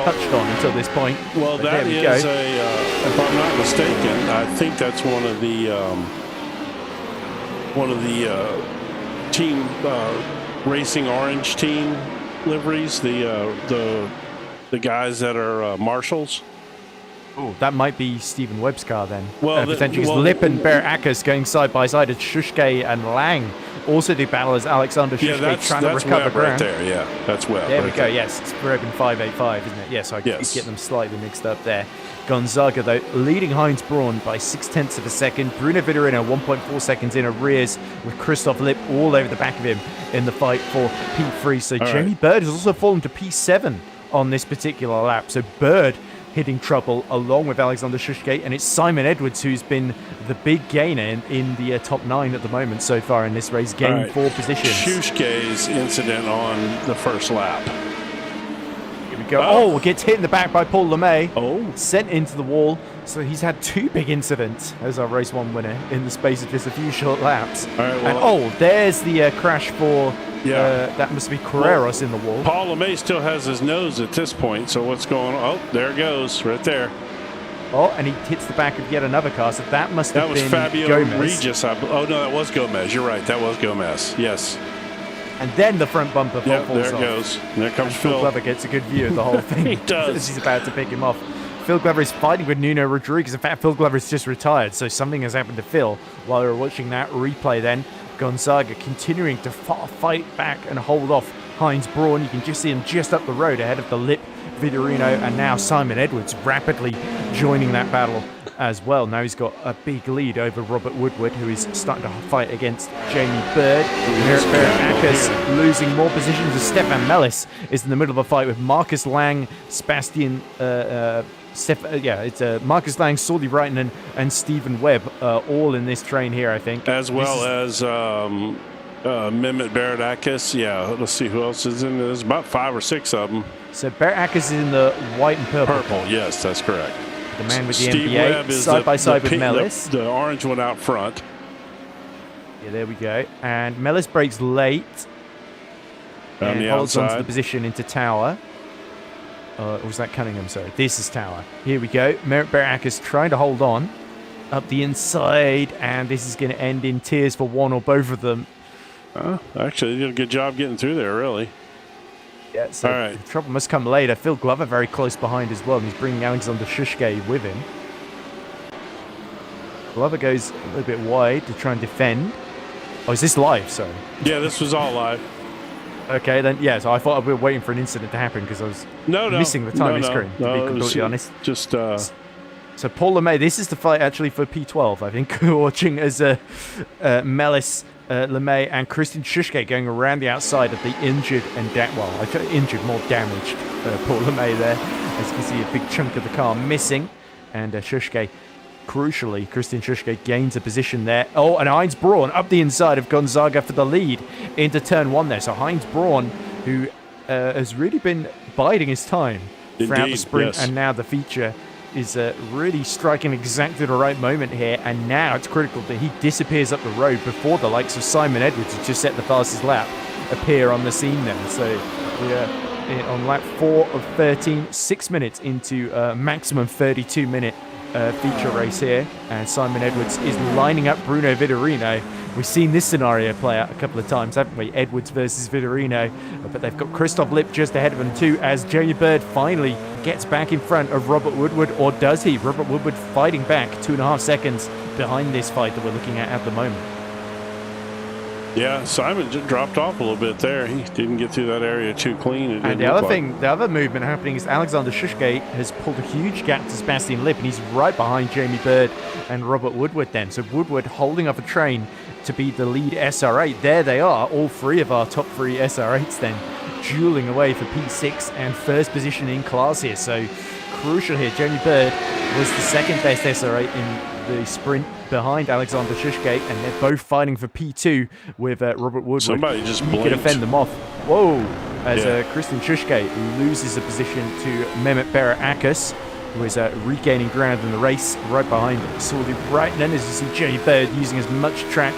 touched on until this point. Well, but that is if I'm not mistaken, I think that's one of the team racing orange team liveries. The guys that are marshals. Oh, that might be Stephen Webb's car then. Well, potentially Lipp and Berat-Akis going side by side as Schuschke and Lang also do battle as Alexander Schuschke trying to recover Webb ground. Right there, yeah, that's Webb. There we go. Yes, it's Webb in 585, isn't it? Yes, I get them slightly mixed up there. Gonzaga though leading Heinz Braun by 0.6 of a second. Bruno Vitorino 1.4 seconds in arrears with Christoph Lipp all over the back of him in the fight for P3. So Jamie Bird has also fallen to P7 on this particular lap. So Bird hitting trouble along with Alexander Schuschke, and it's Simon Edwards who's been the big gainer in the top 9 at the moment so far in this race, gaining 4 positions. Schuschke's incident on the first lap. Here we go. Oh, gets hit in the back by Paul LeMay. Oh. Sent into the wall. So he's had 2 big incidents as our race 1 winner in the space of just a few short laps. All right, well, and there's the crash for... that must be Queiroz in the wall. Paul LeMay still has his nose at this point, so what's going on? Oh, there it goes, right there. Oh, and he hits the back of yet another car, so that must have been Fabio Gomez. Regis. Oh, no, that was Gomez. You're right, that was Gomez. Yes. And then the front bumper falls there it off. goes. And there comes Phil Glover gets a good view of the whole thing. He does. As he's about to pick him off. Phil Glover is fighting with Nuno Rodriguez. In fact, Phil Glover is just retired, so something has happened to Phil while we were watching that replay then. Gonzaga continuing to fight back and hold off Heinz Braun. You can just see him just up the road ahead of the Lipp, Vitorino, and now Simon Edwards rapidly joining that battle as well. Now he's got a big lead over Robert Woodward, who is starting to fight against Jamie Bird. Berat-Akis losing more positions as Stefan Melis is in the middle of a fight with Marcus Lang, Sebastian... it's Marcus Lang, Sully Reitner, and Stephen Webb, all in this train here, I think. As well as Mehmet Berat-Akis. Yeah, let's see who else is in there. There's about 5 or 6 of them. So Berat-Akis is in the white and purple. Purple, yes, that's correct. The man with the Steve NBA, Webb is side by side with Melis. The orange one out front. Yeah, there we go. And Melis breaks late. On the holds onto outside. the position into Tower. Or was that Cunningham? Sorry. This is Tower. Here we go. Berat-Akis trying to hold on up the inside, and this is going to end in tears for one or both of them. Actually, they did a good job getting through there, really. Yeah, so all right. The trouble must come later. Phil Glover very close behind as well, and he's bringing Alexander Schuschke with him. Glover goes a little bit wide to try and defend. Oh, is this live? Sorry. Yeah, this was all live. Okay, then, yeah, so I thought we were waiting for an incident to happen because I was missing the timing screen, to be completely honest. Just, So Paul LeMay, this is the fight actually for P12, I think, watching as Melis, LeMay, and Christian Shushke going around the outside of the injured and, injured, more damaged Paul LeMay there. As you can see, a big chunk of the car missing, and Shushke, crucially, Christian Shushke gains a position there. Oh, and Heinz Braun up the inside of Gonzaga for the lead into turn 1 there. So Heinz Braun, who has really been biding his time throughout the sprint and now the feature, is really striking exactly the right moment here. And now it's critical that he disappears up the road before the likes of Simon Edwards, who just set the fastest lap, appear on the scene there. So we're on lap 4 of 13, 6 minutes into maximum 32-minute feature race here, and Simon Edwards is lining up Bruno Vitorino. We've seen this scenario play out a couple of times, haven't we? Edwards versus Vitorino, but they've got Christoph Lipp just ahead of them too, as Jamie Bird finally gets back in front of Robert Woodward, or does he? Robert Woodward fighting back 2.5 seconds behind this fight that we're looking at the moment. Yeah, Simon just dropped off a little bit there. He didn't get through that area too clean. And the other movement happening is Alexander Shushke has pulled a huge gap to Sebastian Lipp, and he's right behind Jamie Bird and Robert Woodward then. So Woodward holding up a train to be the lead SR8. There they are, all three of our top 3 SR8s then, dueling away for P6 and first position in class here. So crucial here. Jamie Bird was the second best SR8 in the sprint behind Alexander Shushke, and they're both fighting for P2 with Robert Woodward. Somebody just blinked. He could fend them off. Whoa! As Christian Shushke loses a position to Mehmet Bera-Akas, who is regaining ground in the race right behind Saudi Breitner, as you see Jamie Bird using as much track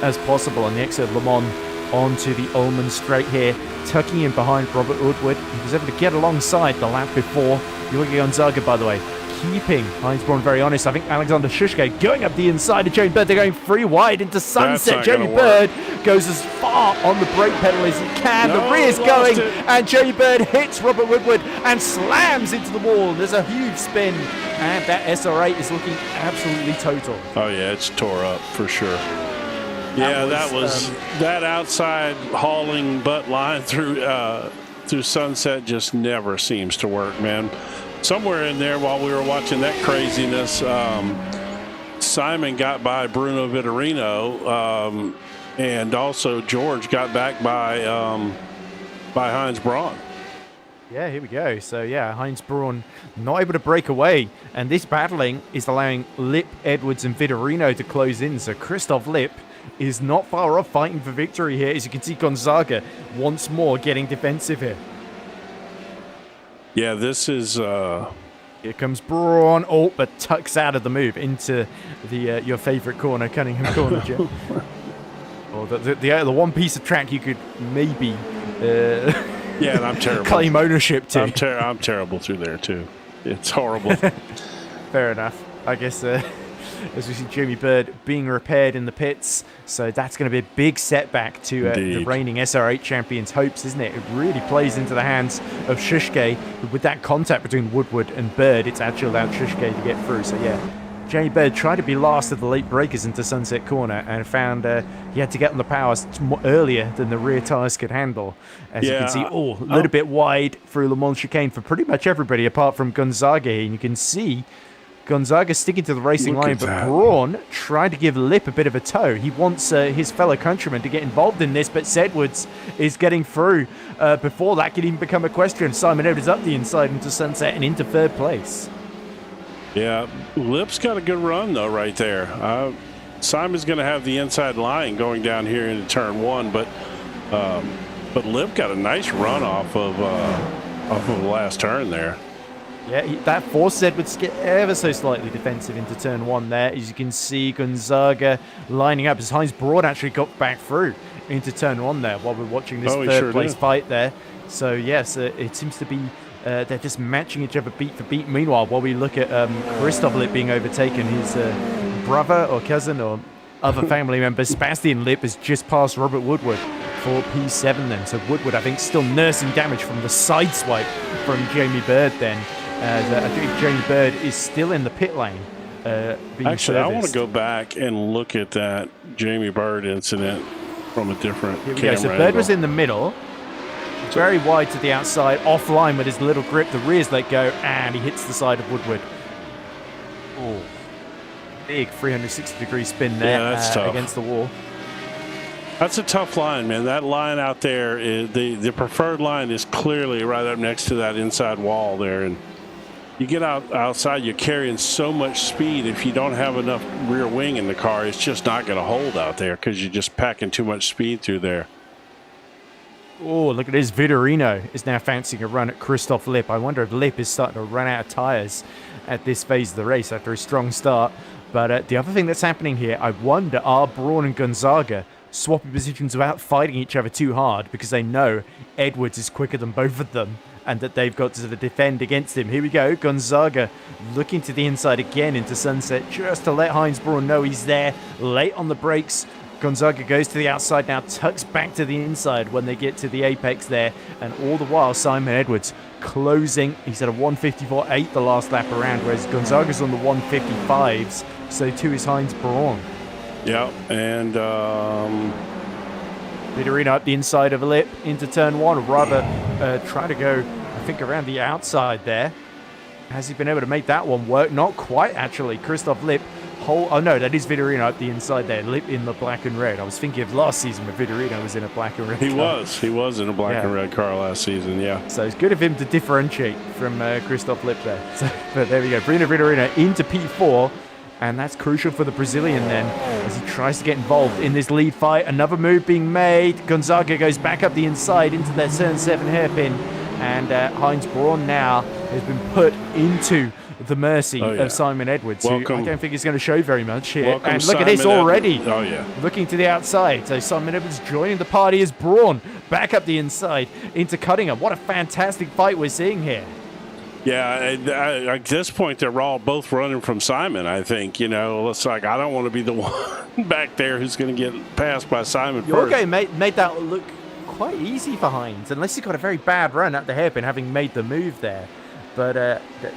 as possible on the exit of Le Mans onto the Ullman straight here, tucking in behind Robert Woodward. He was able to get alongside the lap before. You look at Gonzaga, by the way, keeping Heinz Braun very honest. I think Alexander Shushke going up the inside of Jamie Bird. They're going 3 wide into sunset. Jamie Bird goes as far on the brake pedal as he can. The rear's going, and Jamie Bird hits Robert Woodward and slams into the wall. There's a huge spin, and that SR8 is looking absolutely total. Oh yeah, it's tore up for sure. That was that outside hauling butt line through sunset just never seems to work, man. Somewhere in there while we were watching that craziness, Simon got by Bruno Vitorino, and also George got back by Heinz Braun. Yeah, here we go. So yeah, Heinz Braun not able to break away, and this battling is allowing Lipp, Edwards, and Vitorino to close in. So Christoph Lipp is not far off fighting for victory here. As you can see, Gonzaga once more getting defensive here. Yeah, this is... Here comes Braun. Oh, but tucks out of the move into the your favorite corner, Cunningham corner, Jim. Or the one piece of track you could maybe yeah, and I'm terrible. Claim ownership to. I'm terrible through there too. It's horrible. Fair enough. I guess as we see Jamie Bird being repaired in the pits, so that's going to be a big setback to the reigning SR8 champions' hopes, isn't it? It really plays into the hands of Shushke. With that contact between Woodward and Bird, it's actually allowed Shushke to get through. So yeah, Jamie Bird tried to be last of the late breakers into Sunset Corner and found he had to get on the powers earlier than the rear tyres could handle. As you can see, a little bit wide through Le Mans chicane for pretty much everybody apart from Gonzaga here. And you can see Gonzaga sticking to the racing line, but Braun tried to give Lipp a bit of a tow. He wants his fellow countrymen to get involved in this, but Edwards is getting through before that could even become a question. Simon Edwards up the inside into Sunset and into 3rd place. Yeah, Lipp's got a good run, though, right there. Simon's going to have the inside line going down here into turn 1, but Lipp got a nice run off of the last turn there. Yeah, that forced Edwards to get ever so slightly defensive into turn 1 there. As you can see, Gonzaga lining up as Heinz Braun actually got back through into turn 1 there while we're watching this third place fight there. So, yes, it seems to be they're just matching each other beat for beat. Meanwhile, while we look at Christoph Lipp being overtaken, his brother or cousin or other family member, Sebastian Lipp, has just passed Robert Woodward for P7 then. So Woodward, I think, still nursing damage from the side swipe from Jamie Bird then. I think Jamie Bird is still in the pit lane being Actually, I want to serviced. go back and look at that Jamie Bird incident from a different Here we camera go. So Bird angle. was in the middle, very wide to the outside, offline with his little grip. The rear's let go, and he hits the side of Woodward. Oh, big 360-degree spin there that's tough. against the wall. That's a tough line, man. That line out there, the preferred line is clearly right up next to that inside wall there. And you get outside, you're carrying so much speed. If you don't have enough rear wing in the car, it's just not going to hold out there because you're just packing too much speed through there. Oh, look at this. Vitorino is now fancying a run at Christoph Lipp. I wonder if Lipp is starting to run out of tyres at this phase of the race after a strong start. But the other thing that's happening here, I wonder, are Braun and Gonzaga swapping positions without fighting each other too hard because they know Edwards is quicker than both of them and that they've got to defend against him. Here we go. Gonzaga looking to the inside again into Sunset just to let Heinz Braun know he's there. Late on the brakes. Gonzaga goes to the outside now, tucks back to the inside when they get to the apex there. And all the while, Simon Edwards closing. He's at a 154.8 the last lap around, whereas Gonzaga's on the 155s. So too is Heinz Braun. Yeah, and Vitorino up the inside of a lip into turn one, rather try to go, I think, around the outside there. Has he been able to make that one work? Not quite, actually. Christoph Lipp. Oh, no, that is Vitorino up the inside there. Lipp in the black and red. I was thinking of last season when Vitorino was in a black and red car. He was in a black and red car last season, yeah. So it's good of him to differentiate from Christoph Lipp there. So, but there we go. Bruno Vitorino into P4. And that's crucial for the Brazilian then, as he tries to get involved in this lead fight. Another move being made. Gonzaga goes back up the inside into their turn 7 hairpin. And Heinz Braun now has been put into the mercy of Simon Edwards, who I don't think is going to show very much here. And look at this already. Oh, yeah. Looking to the outside. So Simon Edwards joining the party as Braun back up the inside into Cunningham. What a fantastic fight we're seeing here. Yeah, at this point, they're all both running from Simon, I think. You know, it's like, I don't want to be the one back there who's going to get passed by Simon first. Jorge made that look quite easy for Heinz, unless he got a very bad run at the hairpin, having made the move there. But,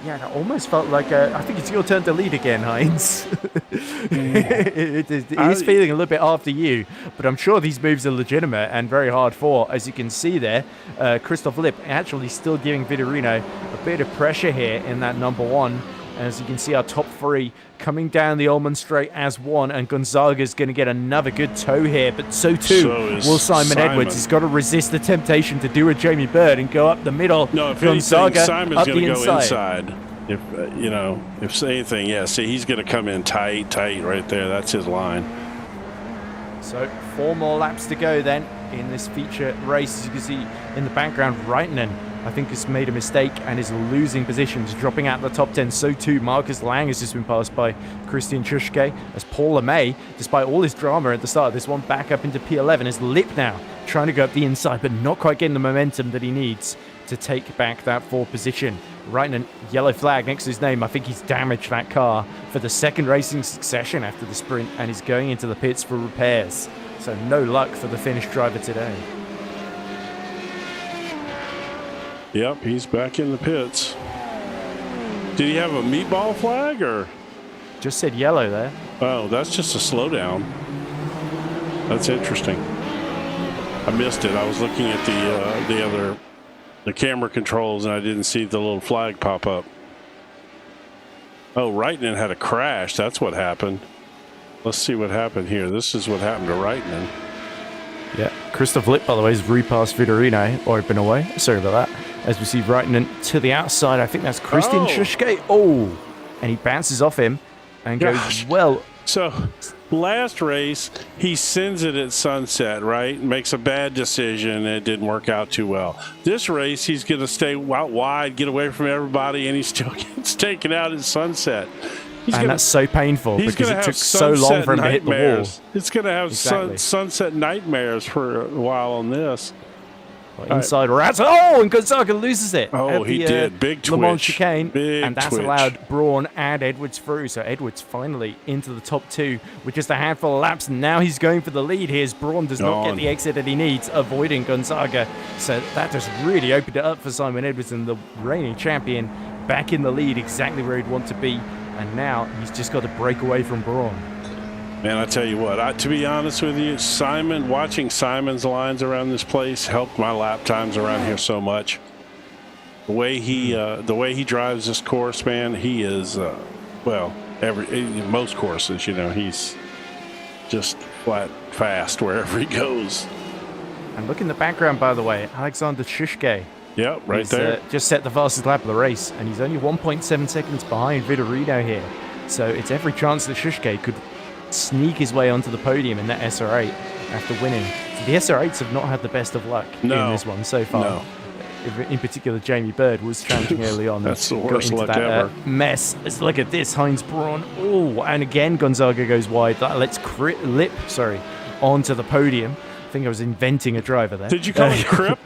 yeah, that almost felt like, I think it's your turn to lead again, Heinz. It is feeling a little bit after you, but I'm sure these moves are legitimate and very hard fought. As you can see there, Christoph Lipp actually still giving Vitorino a bit of pressure here in that number one. As you can see, our top three coming down the Ullman Straight as one, and Gonzaga's going to get another good tow here, but so too will Simon Edwards. He's got to resist the temptation to do a Jamie Bird and go up the middle. No, if Gonzaga anything, Simon's going to go inside. If if anything, yeah. See, he's going to come in tight right there. That's his line. So 4 more laps to go then in this feature race. As you can see in the background, Reitnen, I think, has made a mistake and is losing positions, dropping out of the top 10. So too, Marcus Lang has just been passed by Christian Schuschke, as Paul LeMay, despite all his drama at the start of this one, back up into P11, as Lipp now trying to go up the inside, but not quite getting the momentum that he needs to take back that 4th position. Reitnen, yellow flag next to his name. I think he's damaged that car for the 2nd racing succession after the sprint, and is going into the pits for repairs. So no luck for the Finnish driver today. Yep, he's back in the pits. Did he have a meatball flag or? Just said yellow there. Oh, that's just a slowdown. That's interesting. I missed it. I was looking at the camera controls, and I didn't see the little flag pop up. Oh, Reitnen had a crash. That's what happened. Let's see what happened here. This is what happened to Reitnen. Yeah, Christoph Lipp, by the way, has repassed Vitorino, or been away. Sorry about that. As we see Reitnen to the outside, I think that's Christian Schuschke. Oh, and he bounces off him and goes well. So last race, he sends it at Sunset, right? Makes a bad decision, and it didn't work out too well. This race, he's going to stay out wide, get away from everybody, and he still gets taken out at Sunset. That's so painful because it took so long for him to hit the wall. It's going to have sunset nightmares for a while on this. Inside or outside. Oh, and Gonzaga loses it. Oh, he did. Big twitch. Le Mans chicane. Big and that's twitch. allowed Braun and Edwards through. So Edwards finally into the top 2 with just a handful of laps. And now he's going for the lead here as Braun does not get the exit that he needs, avoiding Gonzaga. So that just really opened it up for Simon Edwards, and the reigning champion back in the lead, exactly where he'd want to be. and now he's just got to break away from Braun. Man, I tell you what, to be honest with you, watching Simon's lines around this place helped my lap times around here so much. The way he drives this course, man, he is, most courses, he's just flat fast wherever he goes. And look in the background, by the way, Alexander Shushke. Yep, right there. Just set the fastest lap of the race, and he's only 1.7 seconds behind Vitorino here. So it's every chance that Shushke could sneak his way onto the podium in that SR8 after winning. The SR8s have not had the best of luck in this one so far. No. In particular, Jamie Bird was challenging early on. That's the worst luck ever. Mess. Let's look at this. Heinz Braun. Oh, and again, Gonzaga goes wide. That lets Lip onto the podium. I think I was inventing a driver there. Did you call it Crip?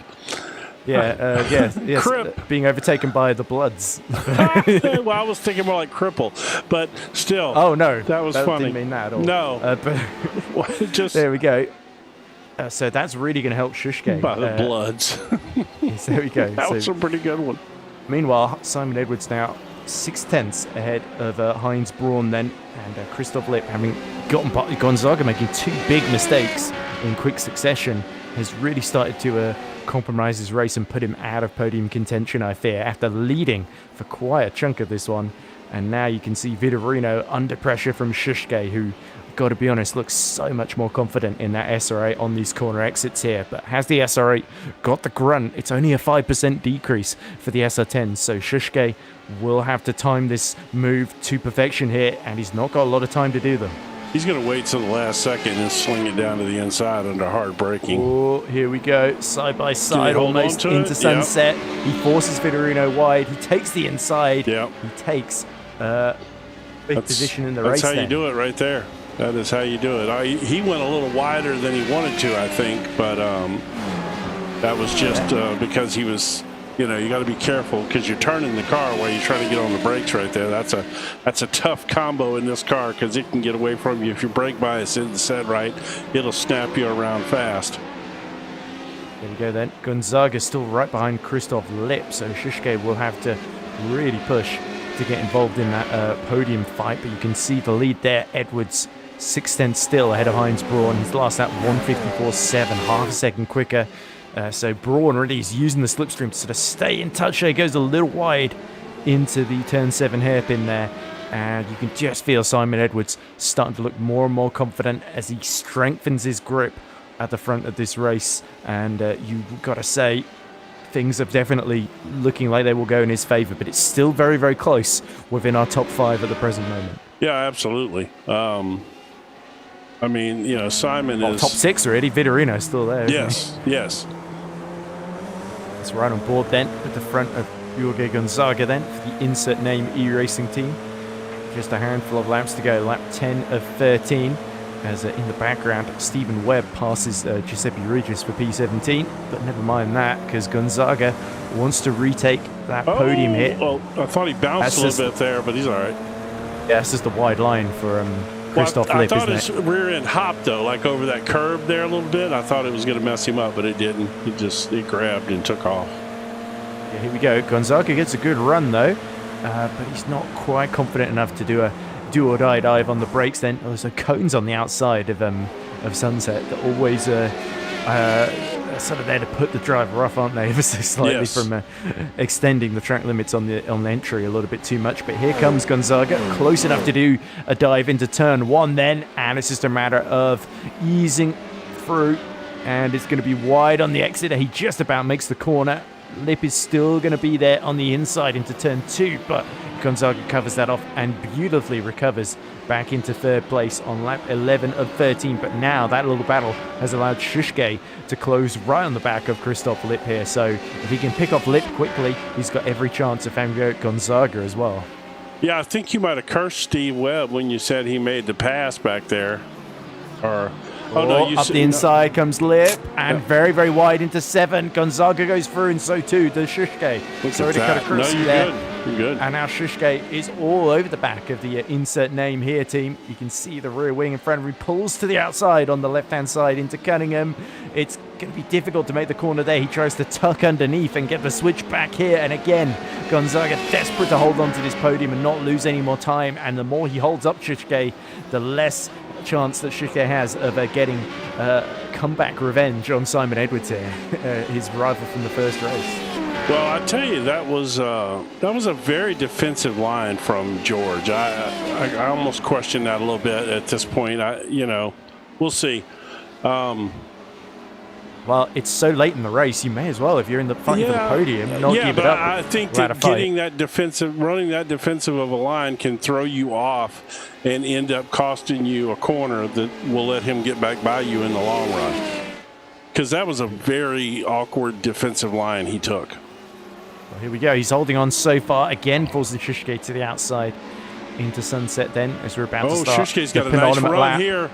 Yes. Crip. Being overtaken by the Bloods. Well, I was thinking more like Cripple, but still. Oh, no. That was funny. Didn't mean that at all. No. But there we go. So that's really going to help Shushke. By the Bloods. Yes, there we go. That was a pretty good one. Meanwhile, Simon Edwards now 0.6 ahead of Heinz Braun then, and Christoph Lipp, having gotten Gonzaga making two big mistakes in quick succession, has really started to compromise his race and put him out of podium contention, I fear, after leading for quite a chunk of this one. And now you can see Vitorino under pressure from Shushke, who, got to be honest, looks so much more confident in that SR8 on these corner exits here. But has the SR8 got the grunt? It's only a 5% decrease for the SR10, so Shushke will have to time this move to perfection here, and he's not got a lot of time to do them. He's going to wait till the last second and swing it down to the inside under hard braking. Oh, here we go. Side by side, almost into sunset. Yep. He forces Vitorino wide. He takes the inside. Yep. He takes big position in the race. That's how you do it right there. That is how you do it. He went a little wider than he wanted to, I think, but that was just because he was, you got to be careful because you're turning the car while you're trying to get on the brakes right there. That's a tough combo in this car because it can get away from you. If your brake bias isn't set right, it'll snap you around fast. There we go then. Gonzaga still right behind Christoph Lipp, so Shushke will have to really push to get involved in that podium fight, but you can see the lead there. Edwards 0.6 still ahead of Heinz Braun. His last lap 1:54.7, half a second quicker. So Braun really is using the slipstream to sort of stay in touch. He goes a little wide into the turn 7 hairpin there, and you can just feel Simon Edwards starting to look more and more confident as he strengthens his grip at the front of this race. And you've got to say, things are definitely looking like they will go in his favor, but it's still very, very close within our top 5 at the present moment. Yeah, absolutely. Simon is top 6 already. Vitorino's still there. Yes. It's right on board then at the front of Jorge Gonzaga then for the insert name e-racing team. Just a handful of laps to go. Lap 10 of 13. As in the background, Stephen Webb passes Giuseppe Regis for P17. But never mind that, because Gonzaga wants to retake that podium hit. Well, I thought he bounced a little bit there, but he's all right. Yeah, it's just a wide line for Christoph Lipp, I thought isn't his rear end hopped, though, like over that curb there a little bit. I thought it was going to mess him up, but it didn't. It grabbed and took off. Yeah, here we go. Gonzaga gets a good run, though, but he's not quite confident enough to do a do-or-die dive on the brakes then. Also, cones on the outside of Sunset that always sort of there to put the driver off, aren't they, ever so slightly from extending the track limits on the entry a little bit too much. But here comes Gonzaga, close enough to do a dive into turn 1 then, and it's just a matter of easing through, and it's going to be wide on the exit. He just about makes the corner. Lipp is still going to be there on the inside into turn 2, but Gonzaga covers that off and beautifully recovers back into third place on lap 11 of 13. But now that little battle has allowed Shushke to close right on the back of Christoph Lipp here. So if he can pick off Lipp quickly, he's got every chance of having Gonzaga as well. Yeah, I think you might have cursed Steve Webb when you said he made the pass back there. Up the inside comes Lipp, and very, very wide into 7. Gonzaga goes through, and so too does Shushke. Sorry to cut across you there. You're good. And now Shushke is all over the back of the insert name here team. You can see the rear wing in front of him. Pulls to the outside on the left-hand side into Cunningham. It's going to be difficult to make the corner there. He tries to tuck underneath and get the switch back here. And again, Gonzaga desperate to hold on to this podium and not lose any more time. And the more he holds up Shusuke, the less chance that Shusuke has of getting comeback revenge on Simon Edwards here, his rival from the first race. Well, I tell you, that was a very defensive line from George. I almost question that a little bit at this point. We'll see. Well, it's so late in the race, you may as well, if you're in the fight for the podium, not give it up. I think that running that defensive of a line can throw you off and end up costing you a corner that will let him get back by you in the long run. Because that was a very awkward defensive line he took. Well, here we go. He's holding on so far. Again, forcing Shusuke to the outside into sunset then, as we're about to start. Shusuke's got a nice run here.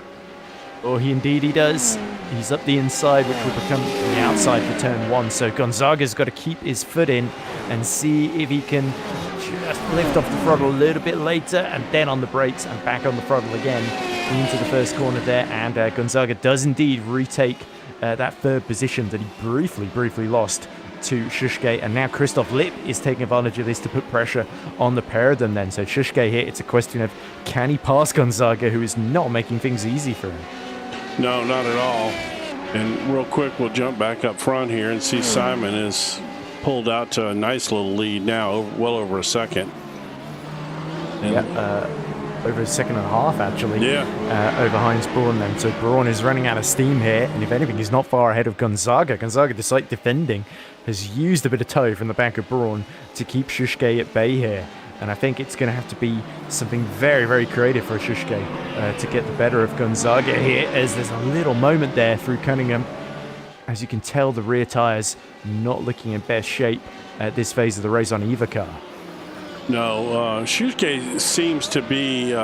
Oh, he does. He's up the inside, which will become the outside for turn 1. So Gonzaga's got to keep his foot in and see if he can just lift off the throttle a little bit later, and then on the brakes and back on the throttle again into the first corner there. And Gonzaga does indeed retake that third position that he briefly lost to Shusuke. And now Christoph Lipp is taking advantage of this to put pressure on the pair of them then. So Shusuke here, it's a question of can he pass Gonzaga, who is not making things easy for him. No, not at all. And real quick, we'll jump back up front here and see Simon is pulled out to a nice little lead now, well over a second. And over a second and a half, actually. Yeah. Over Heinz Braun then. So Braun is running out of steam here, and if anything, he's not far ahead of Gonzaga. Gonzaga, despite defending, has used a bit of tow from the back of Braun to keep Shusuke at bay here. And I think it's going to have to be something very, very creative for Shusuke to get the better of Gonzaga here, as there's a little moment there through Cunningham. As you can tell, the rear tyres not looking in best shape at this phase of the race on either car. No, Shusuke seems to be in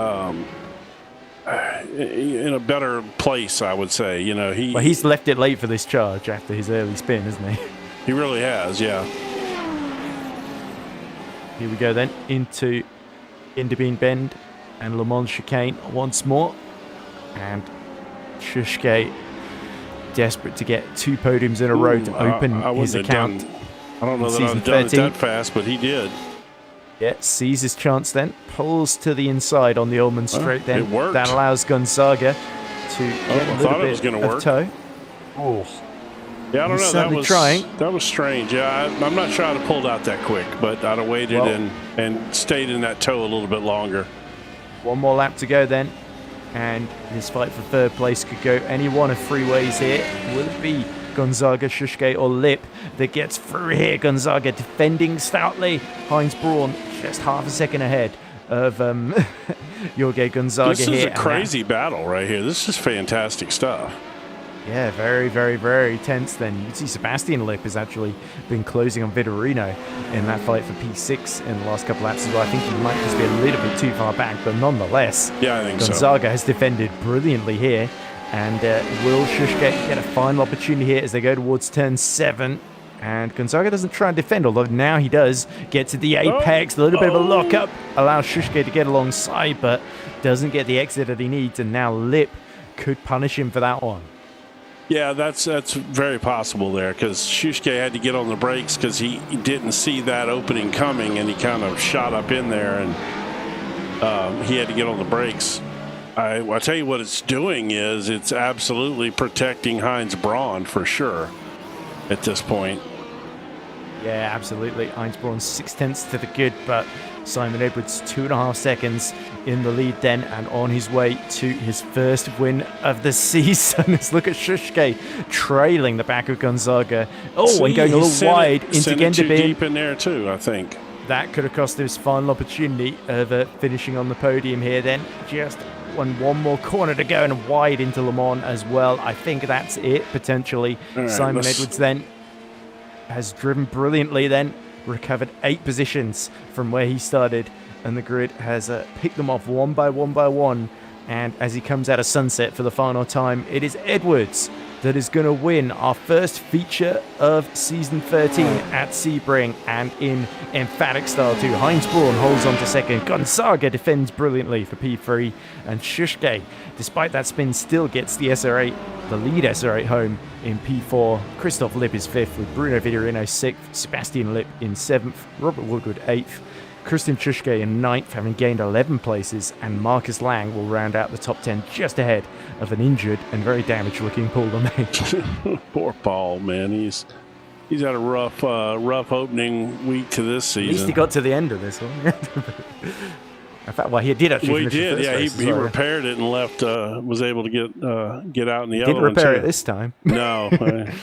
a better place, I would say. He's left it late for this charge after his early spin, isn't he? He really has, yeah. Here we go then into Inderbean Bend and Le Mans chicane once more. And Shusuke desperate to get 2 podiums in a row to open his account. I don't know that I've done it that fast, but he did. Yeah, sees his chance then. Pulls to the inside on the Ullman straight then. It worked. That allows Gonzaga to get a little bit of tow. Oh. Yeah, I don't know. Certainly trying. That was strange. Yeah, I'm not sure I'd have pulled out that quick, but I'd have waited and stayed in that tow a little bit longer. One more lap to go then, and this fight for third place could go any one of 3 ways here. Will it be Gonzaga, Shusuke, or Lipp that gets through here? Gonzaga defending stoutly. Heinz Braun just half a second ahead of Jorge Gonzaga here. This is a crazy battle right here. This is fantastic stuff. Yeah, very, very, very tense then. You can see Sebastian Lipp has actually been closing on Vitorino in that fight for P6 in the last couple laps as well. I think he might just be a little bit too far back, but nonetheless, yeah, I think Gonzaga has defended brilliantly here. And will Shusuke get a final opportunity here as they go towards turn 7? And Gonzaga doesn't try and defend, although now he does get to the apex. A little bit of a lockup allows Shusuke to get alongside, but doesn't get the exit that he needs. And now Lipp could punish him for that one. Yeah, that's very possible there, because Shusuke had to get on the brakes because he didn't see that opening coming, and he kind of shot up in there, and he had to get on the brakes. I tell you what it's doing is it's absolutely protecting Heinz Braun for sure at this point. Yeah, absolutely. Heinz Braun 0.6 to the good, but Simon Edwards 2.5 seconds in the lead then, and on his way to his first win of the season. Let's look at Shusuke trailing the back of Gonzaga. Oh, and going a little wide into Genderbin. Too deep in there too, I think. That could have cost him his final opportunity of finishing on the podium here then. Just one more corner to go and wide into Le Mans as well. I think that's it, potentially. Right, Simon Edwards then has driven brilliantly then, recovered 8 positions from where he started, and the grid has picked them off one by one. And as he comes out of sunset for the final time, it is Edwards that is going to win our first feature of season 13 at Sebring, and in emphatic style too. Heinz Braun holds on to second. Gonzaga defends brilliantly for P3, and Shushke, despite that spin, still gets the SR8, the lead SR8 home in P4. Christoph Lipp is fifth, with Bruno Vitorino 6th, Sebastian Lipp in 7th, Robert Woodward 8th, Christian Schuschke in 9th, having gained 11 places, and Marcus Lang will round out the top 10 just ahead of an injured and very damaged-looking Paul LeMay. Poor Paul, man. He's had a rough opening week to this season. At least he got to the end of this one. In fact, well, he did actually. Well, he did. Yeah, he repaired it and left. Was able to get out in the other one. Didn't repair it this time. No. Apparently,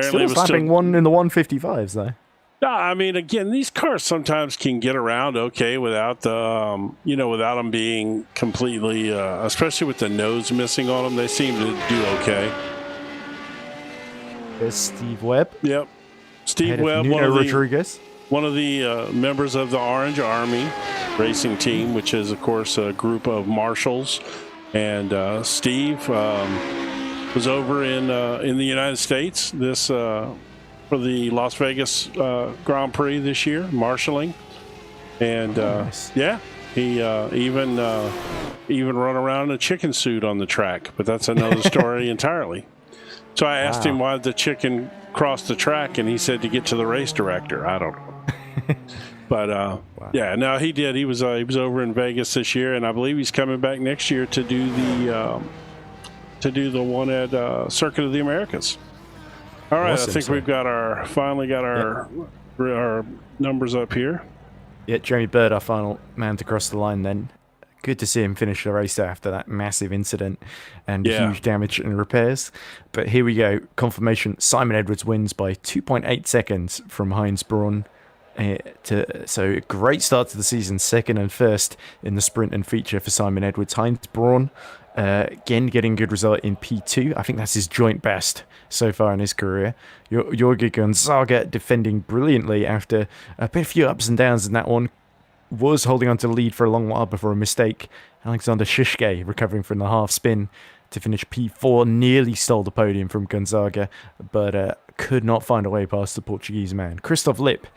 still slapping one in the 155s though. No, I mean, again, these cars sometimes can get around okay without the, without them being completely, especially with the nose missing on them. They seem to do okay. There's Steve Webb. Yep, Steve Webb, Rodriguez, one of the members of the Orange Army racing team, which is, of course, a group of marshals. And Steve was over in the United States this. For the Las Vegas Grand Prix this year, marshalling, and nice. Yeah, he even run around in a chicken suit on the track, but that's another story entirely. So I asked him why the chicken crossed the track, and he said to get to the race director. I don't know, but yeah, no, he did. He was over in Vegas this year, and I believe he's coming back next year to do the one at Circuit of the Americas. All right, awesome. I think we've finally got our numbers up here. Yeah, Jeremy Bird, our final man to cross the line then. Good to see him finish the race after that massive incident and huge damage and repairs. But here we go. Confirmation, Simon Edwards wins by 2.8 seconds from Heinz Braun. So great start to the season, second and first in the sprint and feature for Simon Edwards. Heinz Braun, again, getting a good result in P2. I think that's his joint best so far in his career. Jorge Gonzaga defending brilliantly after a few ups and downs in that one. Was holding on to the lead for a long while before a mistake. Alexander Shushke recovering from the half spin to finish P4. Nearly stole the podium from Gonzaga, but could not find a way past the Portuguese man. Christoph Lipp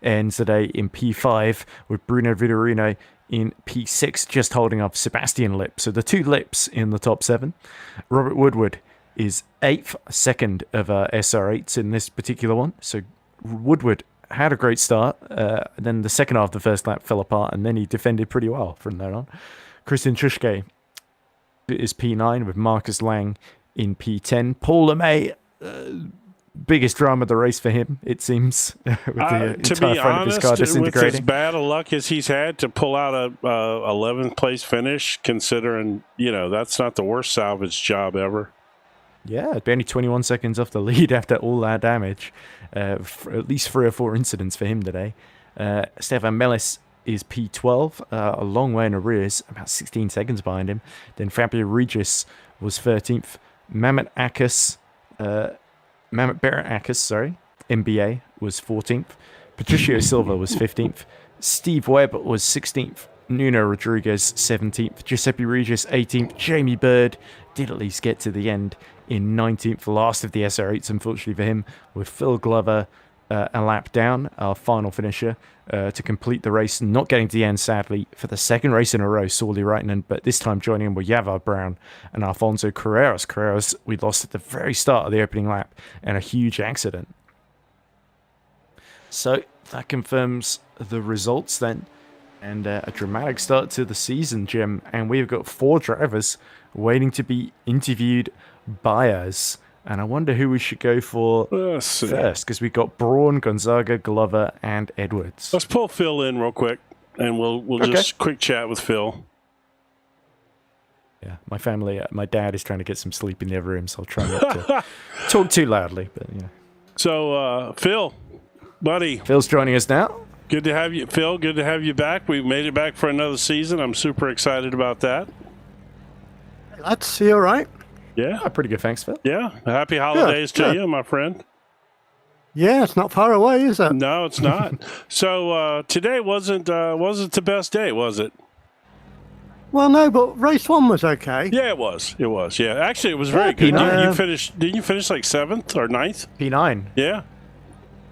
ends the day in P5 with Bruno Vitorino in P6, just holding off Sebastian Lipp. So the two Lipps in the top 7. Robert Woodward is 8th, second of SR8s in this particular one. So Woodward had a great start. Then the second half of the first lap fell apart, and then he defended pretty well from there on. Christian Schuschke is P9 with Marcus Lang in P10. Paul LeMay, biggest drama of the race for him, it seems, with the entire front of his car disintegrating. With as bad a luck as he's had to pull out a 11th place finish, considering, that's not the worst salvage job ever. Yeah, it'd be only 21 seconds off the lead after all that damage. At least 3 or 4 incidents for him today. Stefan Mellis is P12, a long way in arrears, about 16 seconds behind him. Then Fabio Regis was 13th. Mehmet Berat-Akis, MBA, was 14th. Patricio Silva was 15th. Steve Webb was 16th. Nuno Rodriguez 17th. Giuseppe Regis 18th. Jamie Bird did at least get to the end in 19th, last of the SR8s, unfortunately for him, with Phil Glover a lap down, our final finisher, to complete the race, not getting to the end, sadly, for the second race in a row, Sauli Reitinen, but this time joining him were Yavar Brown and Alfonso Carreras. Carreras, we lost at the very start of the opening lap in a huge accident. So that confirms the results then, and a dramatic start to the season, Jim, and we've got 4 drivers waiting to be interviewed by us. And I wonder who we should go for first, because we've got Braun, Gonzaga, Glover, and Edwards. Let's pull Phil in real quick, and we'll just quick chat with Phil. Yeah, my family, my dad is trying to get some sleep in the other room, so I'll try not to talk too loudly. But yeah. So, Phil, buddy. Phil's joining us now. Good to have you, Phil. Good to have you back. We've made it back for another season. I'm super excited about that. That's all right. Yeah. Oh, pretty good. Thanks, Phil. Yeah. Happy holidays to you, my friend. Yeah, it's not far away, is it? No, it's not. So today wasn't the best day, was it? Well, no, but race 1 was okay. Yeah, it was. It was. Yeah, actually, it was very good. You finished. Did you finish like 7th or 9th? P9. Yeah.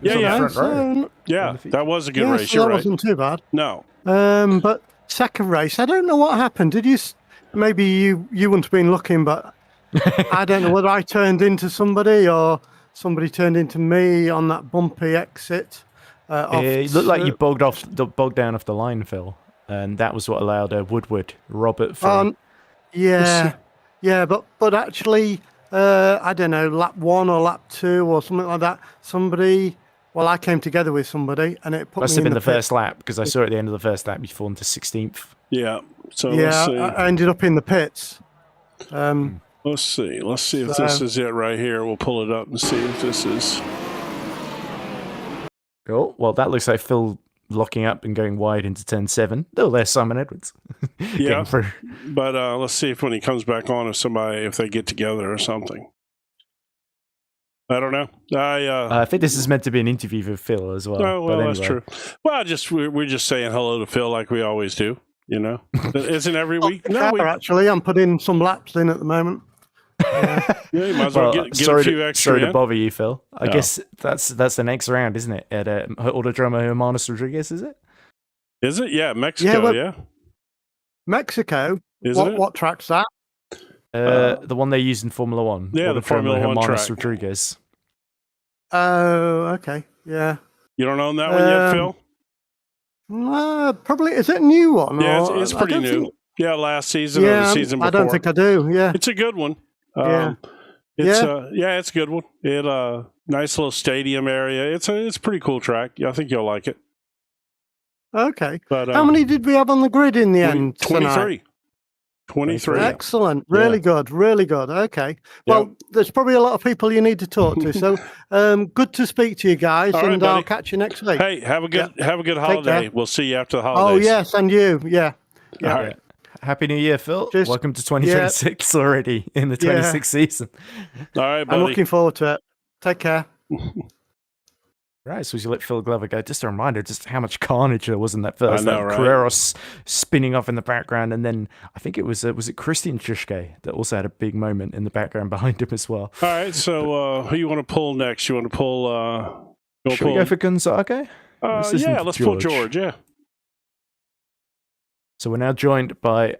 Yeah, Yeah. front row. Yeah, that was a good race. So You're that right. wasn't too bad. No. But second race, I don't know what happened. Did you? Maybe you wouldn't have been looking, but I don't know whether I turned into somebody or somebody turned into me on that bumpy exit. It looked like you bogged down off the line, Phil, and that was what allowed Woodward, Robert, through. Yeah, but actually, I don't know, lap 1 or lap 2 or something like that. Somebody, well, I came together with somebody, and it put Must me have in been the pit. first lap, because I saw at the end of the first lap you fallen to 16th. Yeah. So Yeah, let's see. I ended up in the pits. Let's see. Let's see if this is it right here. We'll pull it up and see if this is. Oh, well, that looks like Phil locking up and going wide into turn 7. Oh, there's Simon Edwards. Yeah, but let's see if when he comes back on, if they get together or something. I don't know. I think this is meant to be an interview for Phil as well. Oh, well, but that's true. Well, we're just saying hello to Phil like we always do. You know, isn't every week? No, actually, I'm putting some laps in at the moment. Yeah, you might as well get a few extra. Sorry to bother you, Phil. I guess that's the next round, isn't it? At Autodromo Hermanos Rodriguez, is it? Is it? Yeah, Mexico. Yeah, Mexico. Isn't it? What track's that? The one they use in Formula One. Yeah, the Formula One track. Rodriguez. Oh, okay. Yeah. You don't own that one yet, Phil? Probably. Is it a new one? Yeah, it's pretty new. Yeah, last season or the season before. I don't think I do. Yeah. It's a good one. It's a good one. It nice little stadium area. It's a pretty cool track. Yeah, I think you'll like it. Okay. But how many did we have on the grid in the end? 23. 23. Excellent. Really good. Really good. Okay. Well, there's probably a lot of people you need to talk to. So good to speak to you guys, all and right, I'll catch you next week. Hey, have a good holiday. We'll see you after the holidays. Oh, yes, and you. Yeah. All right. Happy New Year, Phil. Welcome to 2026 already in the 26th season. All right, buddy. I'm looking forward to it. Take care. Right, so as you let Phil Glover go, just a reminder just how much carnage there was in that first. I know, right? Carreras spinning off in the background, and then I think it was it Christian Tschke that also had a big moment in the background behind him as well. All right, so who you want to pull next? You want to pull... Should we go for Gonzaga? Yeah, let's pull George, yeah. So we're now joined by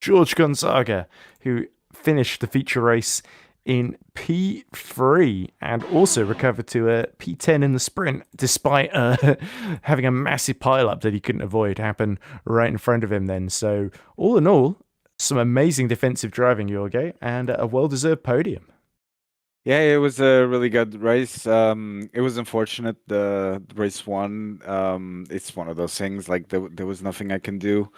George Gonzaga, who finished the feature race in P3 and also recovered to a P10 in the sprint, despite having a massive pileup that he couldn't avoid happen right in front of him then. So all in all, some amazing defensive driving, Jorge, and a well-deserved podium. Yeah, it was a really good race. It was unfortunate, the race 1. It's one of those things, like there was nothing I can do.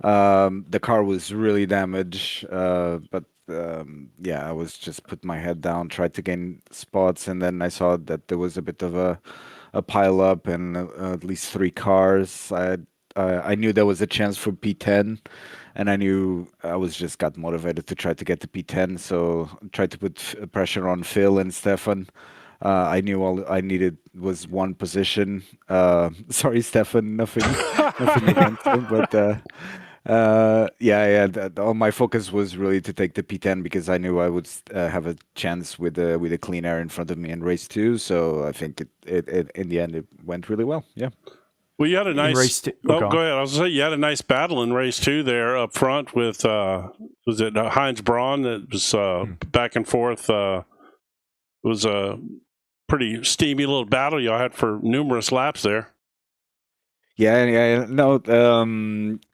The car was really damaged, but I was just put my head down, tried to gain spots, and then I saw that there was a bit of a pile up and at least 3 cars. I knew there was a chance for P10, and I knew I got motivated to try to get to P10, so I tried to put pressure on Phil and Stefan. I knew all I needed was one position. Sorry, Stefan, nothing against him, but all my focus was really to take the P10 because I knew I would have a chance with a clean air in front of me in race 2. So I think it in the end it went really well. Yeah. Well, you had a nice race two. Go ahead. I was going to say you had a nice battle in race 2 there up front with was it Heinz Braun that was back and forth. It was a pretty steamy little battle y'all had for numerous laps there. Yeah. No,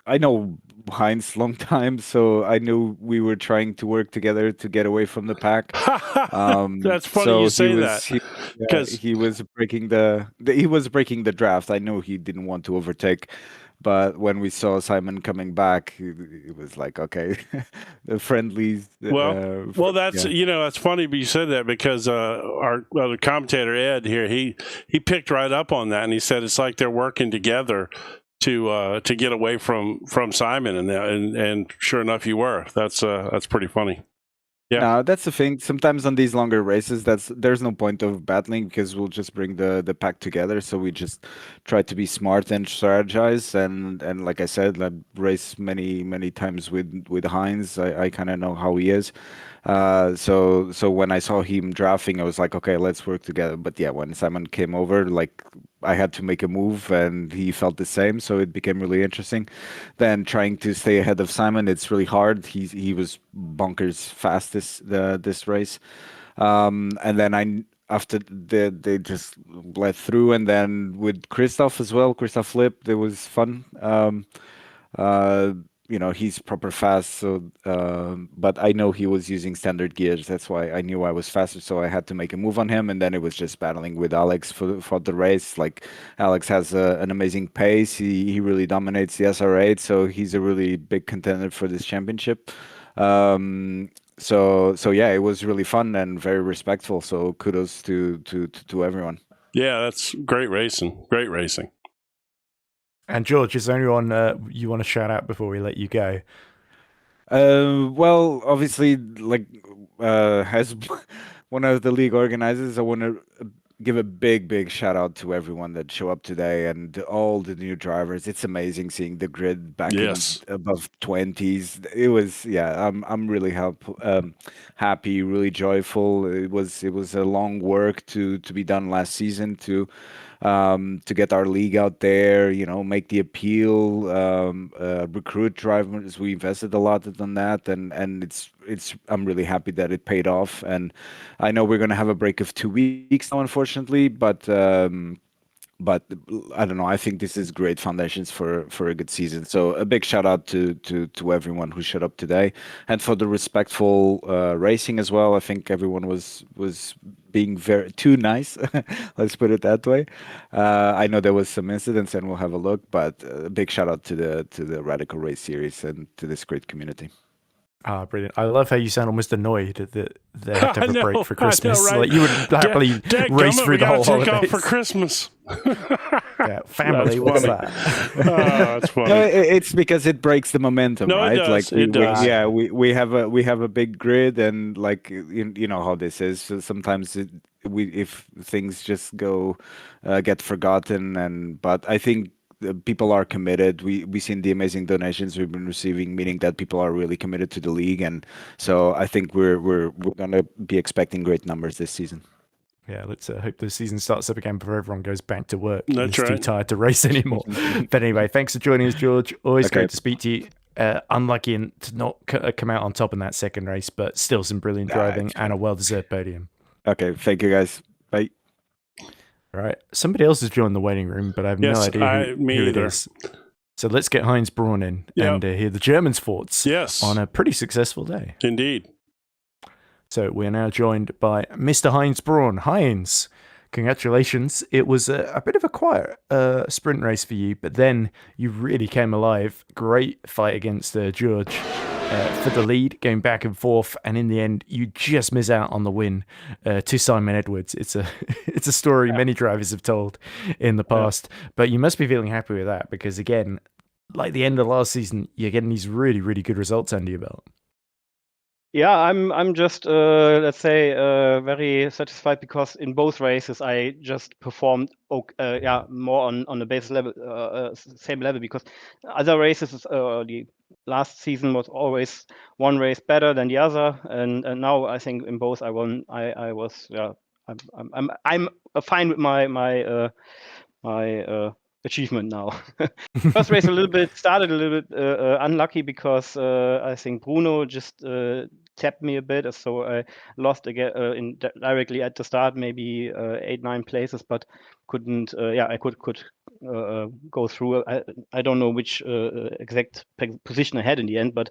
I know Heinz long time, so I knew we were trying to work together to get away from the pack. That's funny you say that because he was breaking the draft. I knew he didn't want to overtake, but when we saw Simon coming back, it was like, okay, the friendlies. Well, that's that's funny. But you said that because our other commentator Ed here, he picked right up on that, and he said it's like they're working together to get away from Simon, and sure enough, you were. That's pretty funny. Yeah. No, that's the thing. Sometimes on these longer races, there's no point of battling because we'll just bring the pack together. So we just try to be smart and strategize. And like I said, I race many times with Heinz. I kind of know how he is. So when I saw him drafting, I was like, okay, let's work together. But yeah, when Simon came over, like I had to make a move, and he felt the same. So it became really interesting. Then trying to stay ahead of Simon, it's really hard. He was bonkers fast this race. And then after they just let through, and then with Christoph as well, Christoph Flip, it was fun. Uh, he's proper fast, so but I know he was using standard gears. That's why I knew I was faster, so I had to make a move on him, and then it was just battling with Alex for the race. Like Alex has an amazing pace. He really dominates the SR8, so he's a really big contender for this championship. So yeah, it was really fun and very respectful. So kudos to everyone. Yeah, that's great racing. Great racing. And George, is there anyone you want to shout out before we let you go? Well, obviously, like as one of the league organizers, I want to give a big shout out to everyone that show up today and all the new drivers. It's amazing seeing the grid back Yes. in above 20s. It was, yeah, I'm really happy, really joyful. It was a long work to be done last season to get our league out there, make the appeal, recruit drivers. We invested a lot on that, and I'm really happy that it paid off. And I know we're gonna have a break of 2 weeks now, unfortunately, but I don't know. I think this is great foundations for a good season. So a big shout out to everyone who showed up today, and for the respectful racing as well. I think everyone was being very too nice. Let's put it that way. I know there was some incidents, and we'll have a look. But a big shout out to the Radical Race series and to this great community. Ah, brilliant. I love how you sound almost annoyed that they have to have a break for I know, Christmas. right? Like you would happily race Dadgummit, through we the whole gotta take holidays. off for Christmas. Yeah, family, That's what's funny. that? Oh, that's funny. No, it's because it breaks the momentum, No, it right? does. Like It does. yeah, we have a big grid, and like you know how this is. So sometimes if things just get forgotten, but I think people are committed. We've seen the amazing donations we've been receiving, meaning that people are really committed to the league, and so I think we're gonna be expecting great numbers this season. Yeah, let's hope the season starts up again before everyone goes back to work. That's and is too right. tired to race anymore. But anyway, thanks for joining us, George. Always Okay. great to speak to you. Unlucky to not come out on top in that second race, but still some brilliant driving and a well-deserved podium. Okay, thank you guys. Bye. All right. Somebody else has joined the waiting room, but I have no Yes, idea me who it either. is. So let's get Heinz Braun in and hear the Germans' thoughts Yes. on a pretty successful day. Indeed. So we're now joined by Mr. Heinz Braun. Heinz, congratulations. It was a bit of a quiet sprint race for you, but then you really came alive. Great fight against George for the lead, going back and forth, and in the end, you just miss out on the win to Simon Edwards. It's a it's a story many drivers have told in the past, but you must be feeling happy with that because again, like the end of last season, you're getting these really good results under your belt. Yeah, I'm just let's say very satisfied because in both races I just performed more on the base level, same level, because other races the last season was always one race better than the other, and now I think in both I won. I was I'm fine with my achievement now. First race started a little bit unlucky because I think Bruno just tapped me a bit, so I lost again directly at the start, maybe 8-9 places, but couldn't. I could go through. I don't know which exact position I had in the end, but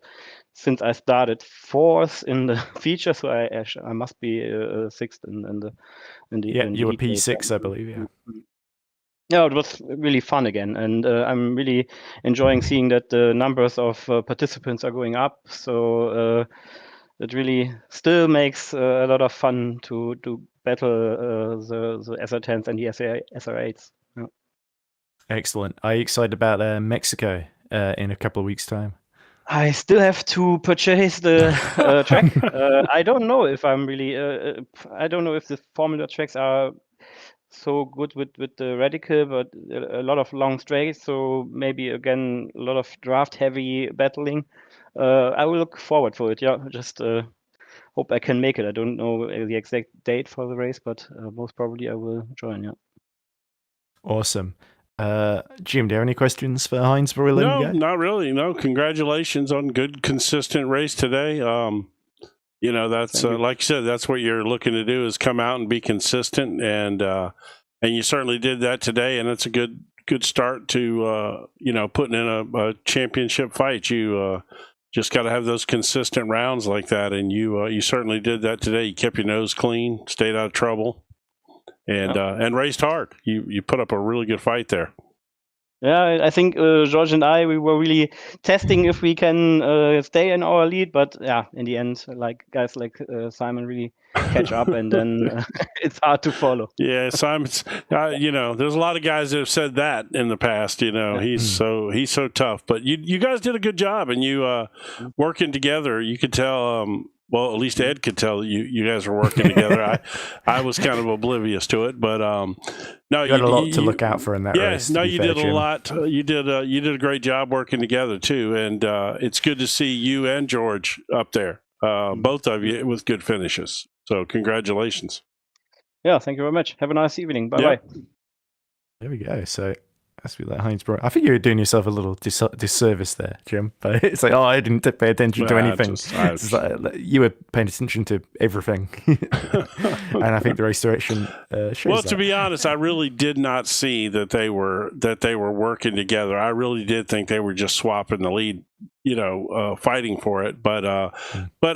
since I started fourth in the feature, so I must be sixth in the. You were P6, I believe. Yeah. Yeah, it was really fun again, and I'm really enjoying seeing that the numbers of participants are going up. So it really still makes a lot of fun to battle the SR10s and the SR8s. Excellent. Are you excited about Mexico in a couple of weeks' time? I still have to purchase the track. I don't know if I'm really. I don't know if the Formula tracks are so good with the radical, but a lot of long straights. So maybe again a lot of draft heavy battling. I will look forward for it. Yeah, just hope I can make it. I don't know the exact date for the race, but most probably I will join. Yeah. Awesome. Jim, do you have any questions for Heinz before we let No, him go? not really. No, congratulations on good, consistent race today. That's like you said, that's what you're looking to do is come out and be consistent, and you certainly did that today, and it's a good start to putting in a championship fight. You just got to have those consistent rounds like that, and you certainly did that today. You kept your nose clean, stayed out of trouble, and raced hard. You put up a really good fight there. Yeah, I think George and I, we were really testing if we can stay in our lead, but yeah, in the end, like guys like Simon really catch up, and then it's hard to follow. Yeah, Simon's. There's a lot of guys that have said that in the past. He's so tough, but you guys did a good job, and you working together. You could tell. Well, at least Ed could tell you guys were working together. I was kind of oblivious to it, but no, you had a lot to look out for in that race. No, you did a lot. You did a great job working together too, and it's good to see you and George up there, both of you with good finishes. So congratulations. Yeah, thank you very much. Have a nice evening. Bye bye. There we go. So as we let Heinz bro, I think you were doing yourself a little disservice there, Jim. But it's like, I didn't pay attention to anything. It's like, you were paying attention to everything, and I think the race direction shows. Well, that. to be honest, I really did not see that they were working together. I really did think they were just swapping the lead, fighting for it. But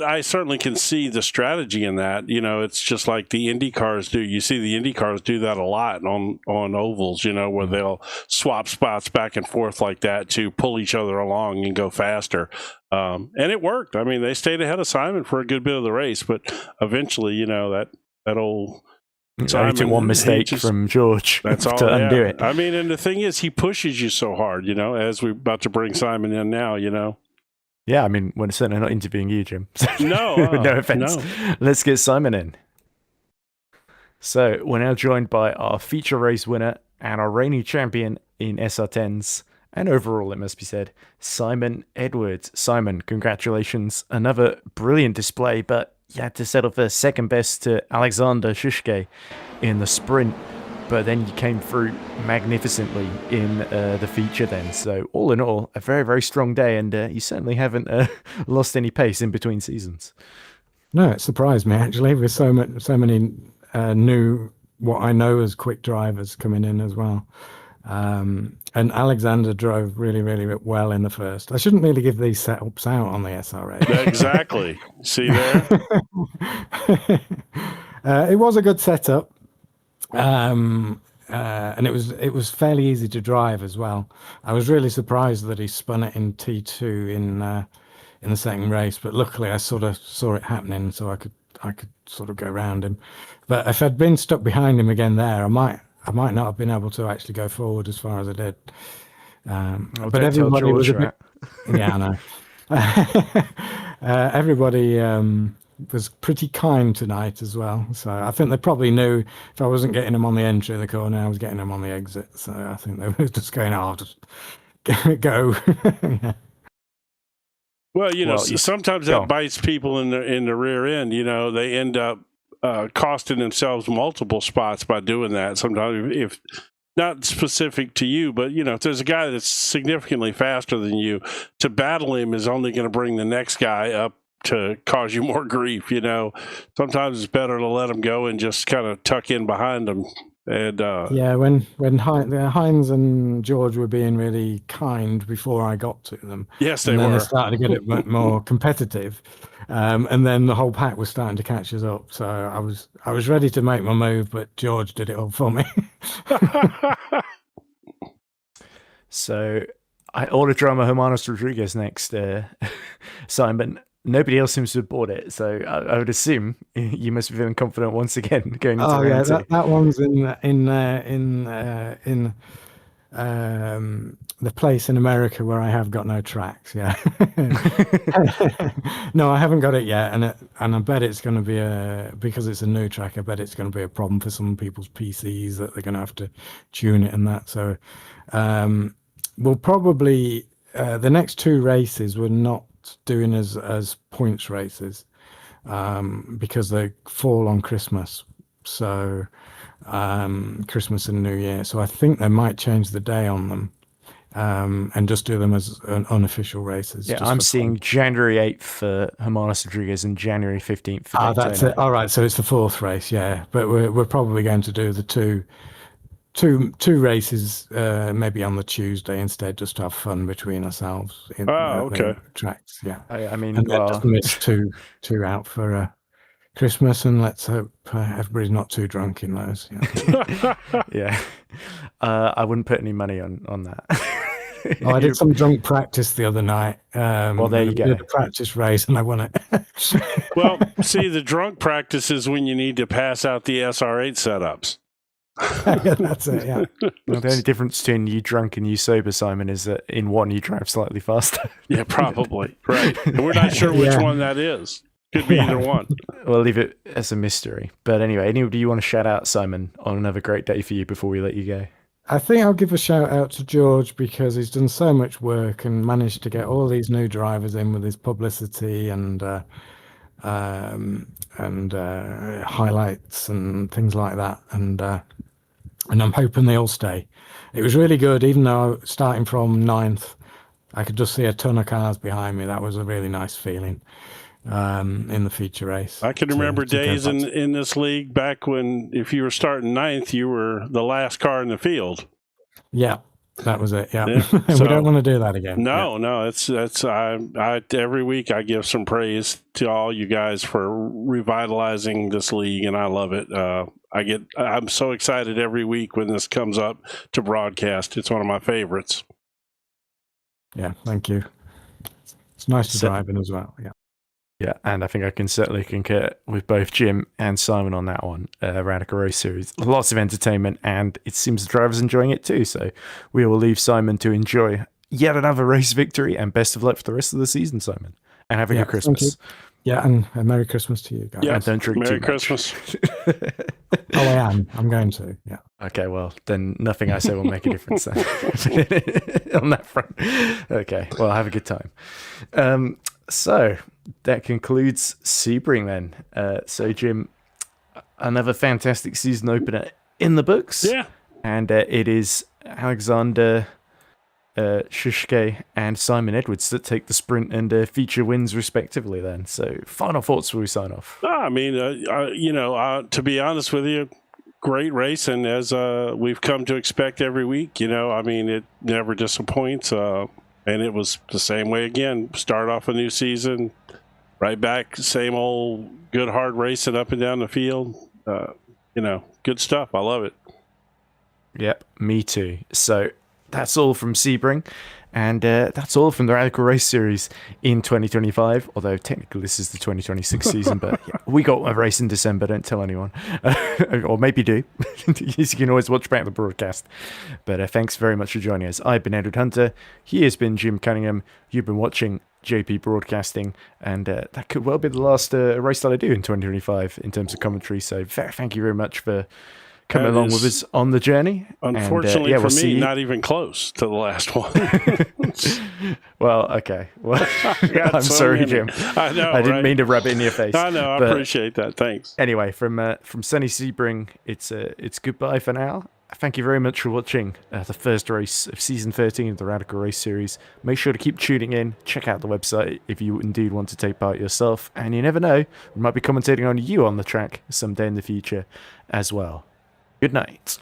I certainly can see the strategy in that. It's just like the Indy cars do. You see the Indy cars do that a lot on ovals, where they'll swap spots back and forth like that to pull each other along and go faster. And it worked. I mean, they stayed ahead of Simon for a good bit of the race, but eventually, that old Simon took one mistake from George to undo it. I mean, and the thing is, he pushes you so hard, as we're about to bring Simon in now, Yeah, I mean, we're certainly not interviewing you, Jim. No, no offense. No. Let's get Simon in. So we're now joined by our feature race winner and our reigning champion in SR10s, and overall, it must be said, Simon Edwards. Simon, congratulations. Another brilliant display, but you had to settle for second best to Alexander Shushke in the sprint, but then you came through magnificently in the feature then. So all in all, a very, very strong day, and you certainly haven't lost any pace in between seasons. No, it surprised me, actually, with so many new, what I know as quick drivers coming in as well. And Alexander drove really, really well in the first. I shouldn't really give these setups out on the SRA. Exactly. See there? It was a good setup, and it was fairly easy to drive as well. I was really surprised that he spun it in T2 in the second race, but luckily I sort of saw it happening, so I could sort of go around him. But if I'd been stuck behind him again there, I might not have been able to actually go forward as far as I did. But everybody was a bit, yeah, I know. Everybody was pretty kind tonight as well. So I think they probably knew if I wasn't getting them on the entry of the corner, I was getting them on the exit. So I think they were just going, just go. Yeah. Well, sometimes that bites people in the rear end. They end up costing themselves multiple spots by doing that. Sometimes, if not specific to you, but if there's a guy that's significantly faster than you, to battle him is only going to bring the next guy up to cause you more grief. Sometimes it's better to let him go and just kind of tuck in behind them. And yeah, when Heinz and George were being really kind before I got to them, yes, they and then were. They started to get it more competitive, and then the whole pack was starting to catch us up. So I was ready to make my move, but George did it all for me. So I ordered drummer Hermanos Rodriguez next, Simon. Nobody else seems to have bought it, so I would assume you must be feeling confident once again going into round two. That one's in the place in America where I have got no tracks. Yeah. No, I haven't got it yet, and I bet it's going to be because it's a new track. I bet it's going to be a problem for some people's PCs that they're going to have to tune it and that. So we'll probably the next 2 races we're not doing as points races because they fall on Christmas. So Christmas and New Year. So I think they might change the day on them and just do them as unofficial races. Yeah, I'm seeing January 8th for Hermanos Rodriguez and January 15th for Daytona. That's it. All right, so it's the 4th race, yeah. But we're probably going to do the two races maybe on the Tuesday instead, just to have fun between ourselves. Okay. Tracks, yeah. I mean, and then just miss two out for Christmas, and let's hope everybody's not too drunk in those. Yeah. Yeah. I wouldn't put any money on that. Oh, I did some drunk practice the other night. Well, there you go. Did a practice race, and I won it. Well, see, the drunk practice is when you need to pass out the SR8 setups. Yeah, that's it. Yeah. Well, the only difference between you drunk and you sober, Simon, is that in one you drive slightly faster. Yeah, probably. Right. And we're not sure which one that is. Could be either one. We'll leave it as a mystery. But anyway, anybody you want to shout out, Simon, on another great day for you before we let you go? I think I'll give a shout out to George because he's done so much work and managed to get all these new drivers in with his publicity and highlights and things like that. And I'm hoping they all stay. It was really good, even though starting from 9th, I could just see a ton of cars behind me. That was a really nice feeling in the feature race. I can remember days in this league back when if you were starting 9th, you were the last car in the field. Yeah, that was it. Yeah, So, we don't want to do that again. No, it's I every week I give some praise to all you guys for revitalizing this league, and I love it. I'm so excited every week when this comes up to broadcast. It's one of my favorites. Yeah, thank you. It's nice to drive in as well. Yeah. Yeah, and I think I can certainly concur with both Jim and Simon on that one. Radical Race Series, lots of entertainment, and it seems the drivers enjoying it too. So we will leave Simon to enjoy yet another race victory, and best of luck for the rest of the season, Simon. And have a good Christmas. Yeah, and a Merry Christmas to you guys. Yeah, and don't drink Merry too Christmas. Oh, I am. I'm going to. Yeah. Okay, well, then nothing I say will make a difference then. On that front. Okay, well, have a good time. So that concludes Sebring then. So, Jim, another fantastic season opener in the books. Yeah. And it is Alexander Shushke and Simon Edwards that take the sprint and feature wins respectively then. So, final thoughts before we sign off. I mean, to be honest with you, great racing as we've come to expect every week. I mean, it never disappoints. And it was the same way again. Start off a new season, right back, same old good hard racing up and down the field. Good stuff. I love it. Yep, me too. So that's all from Sebring, and that's all from the Radical Race Series in 2025. Although technically this is the 2026 season, but yeah, we got a race in December. Don't tell anyone, or maybe do. You can always watch back the broadcast. But thanks very much for joining us. I've been Edward Hunter. He has been Jim Cunningham. You've been watching JP Broadcasting, and that could well be the last race that I do in 2025 in terms of commentary. So thank you very much for coming along with us on the journey. Unfortunately for me, not even close to the last one. Well, okay. Well, I'm sorry, Jim. I know. I didn't mean to rub it in your face. I know. I appreciate that. Thanks. Anyway, from sunny Sebring, it's goodbye for now. Thank you very much for watching the first race of season 13 of the Radical Race Series. Make sure to keep tuning in. Check out the website if you indeed want to take part yourself. And you never know, we might be commentating on you on the track someday in the future as well. Good night.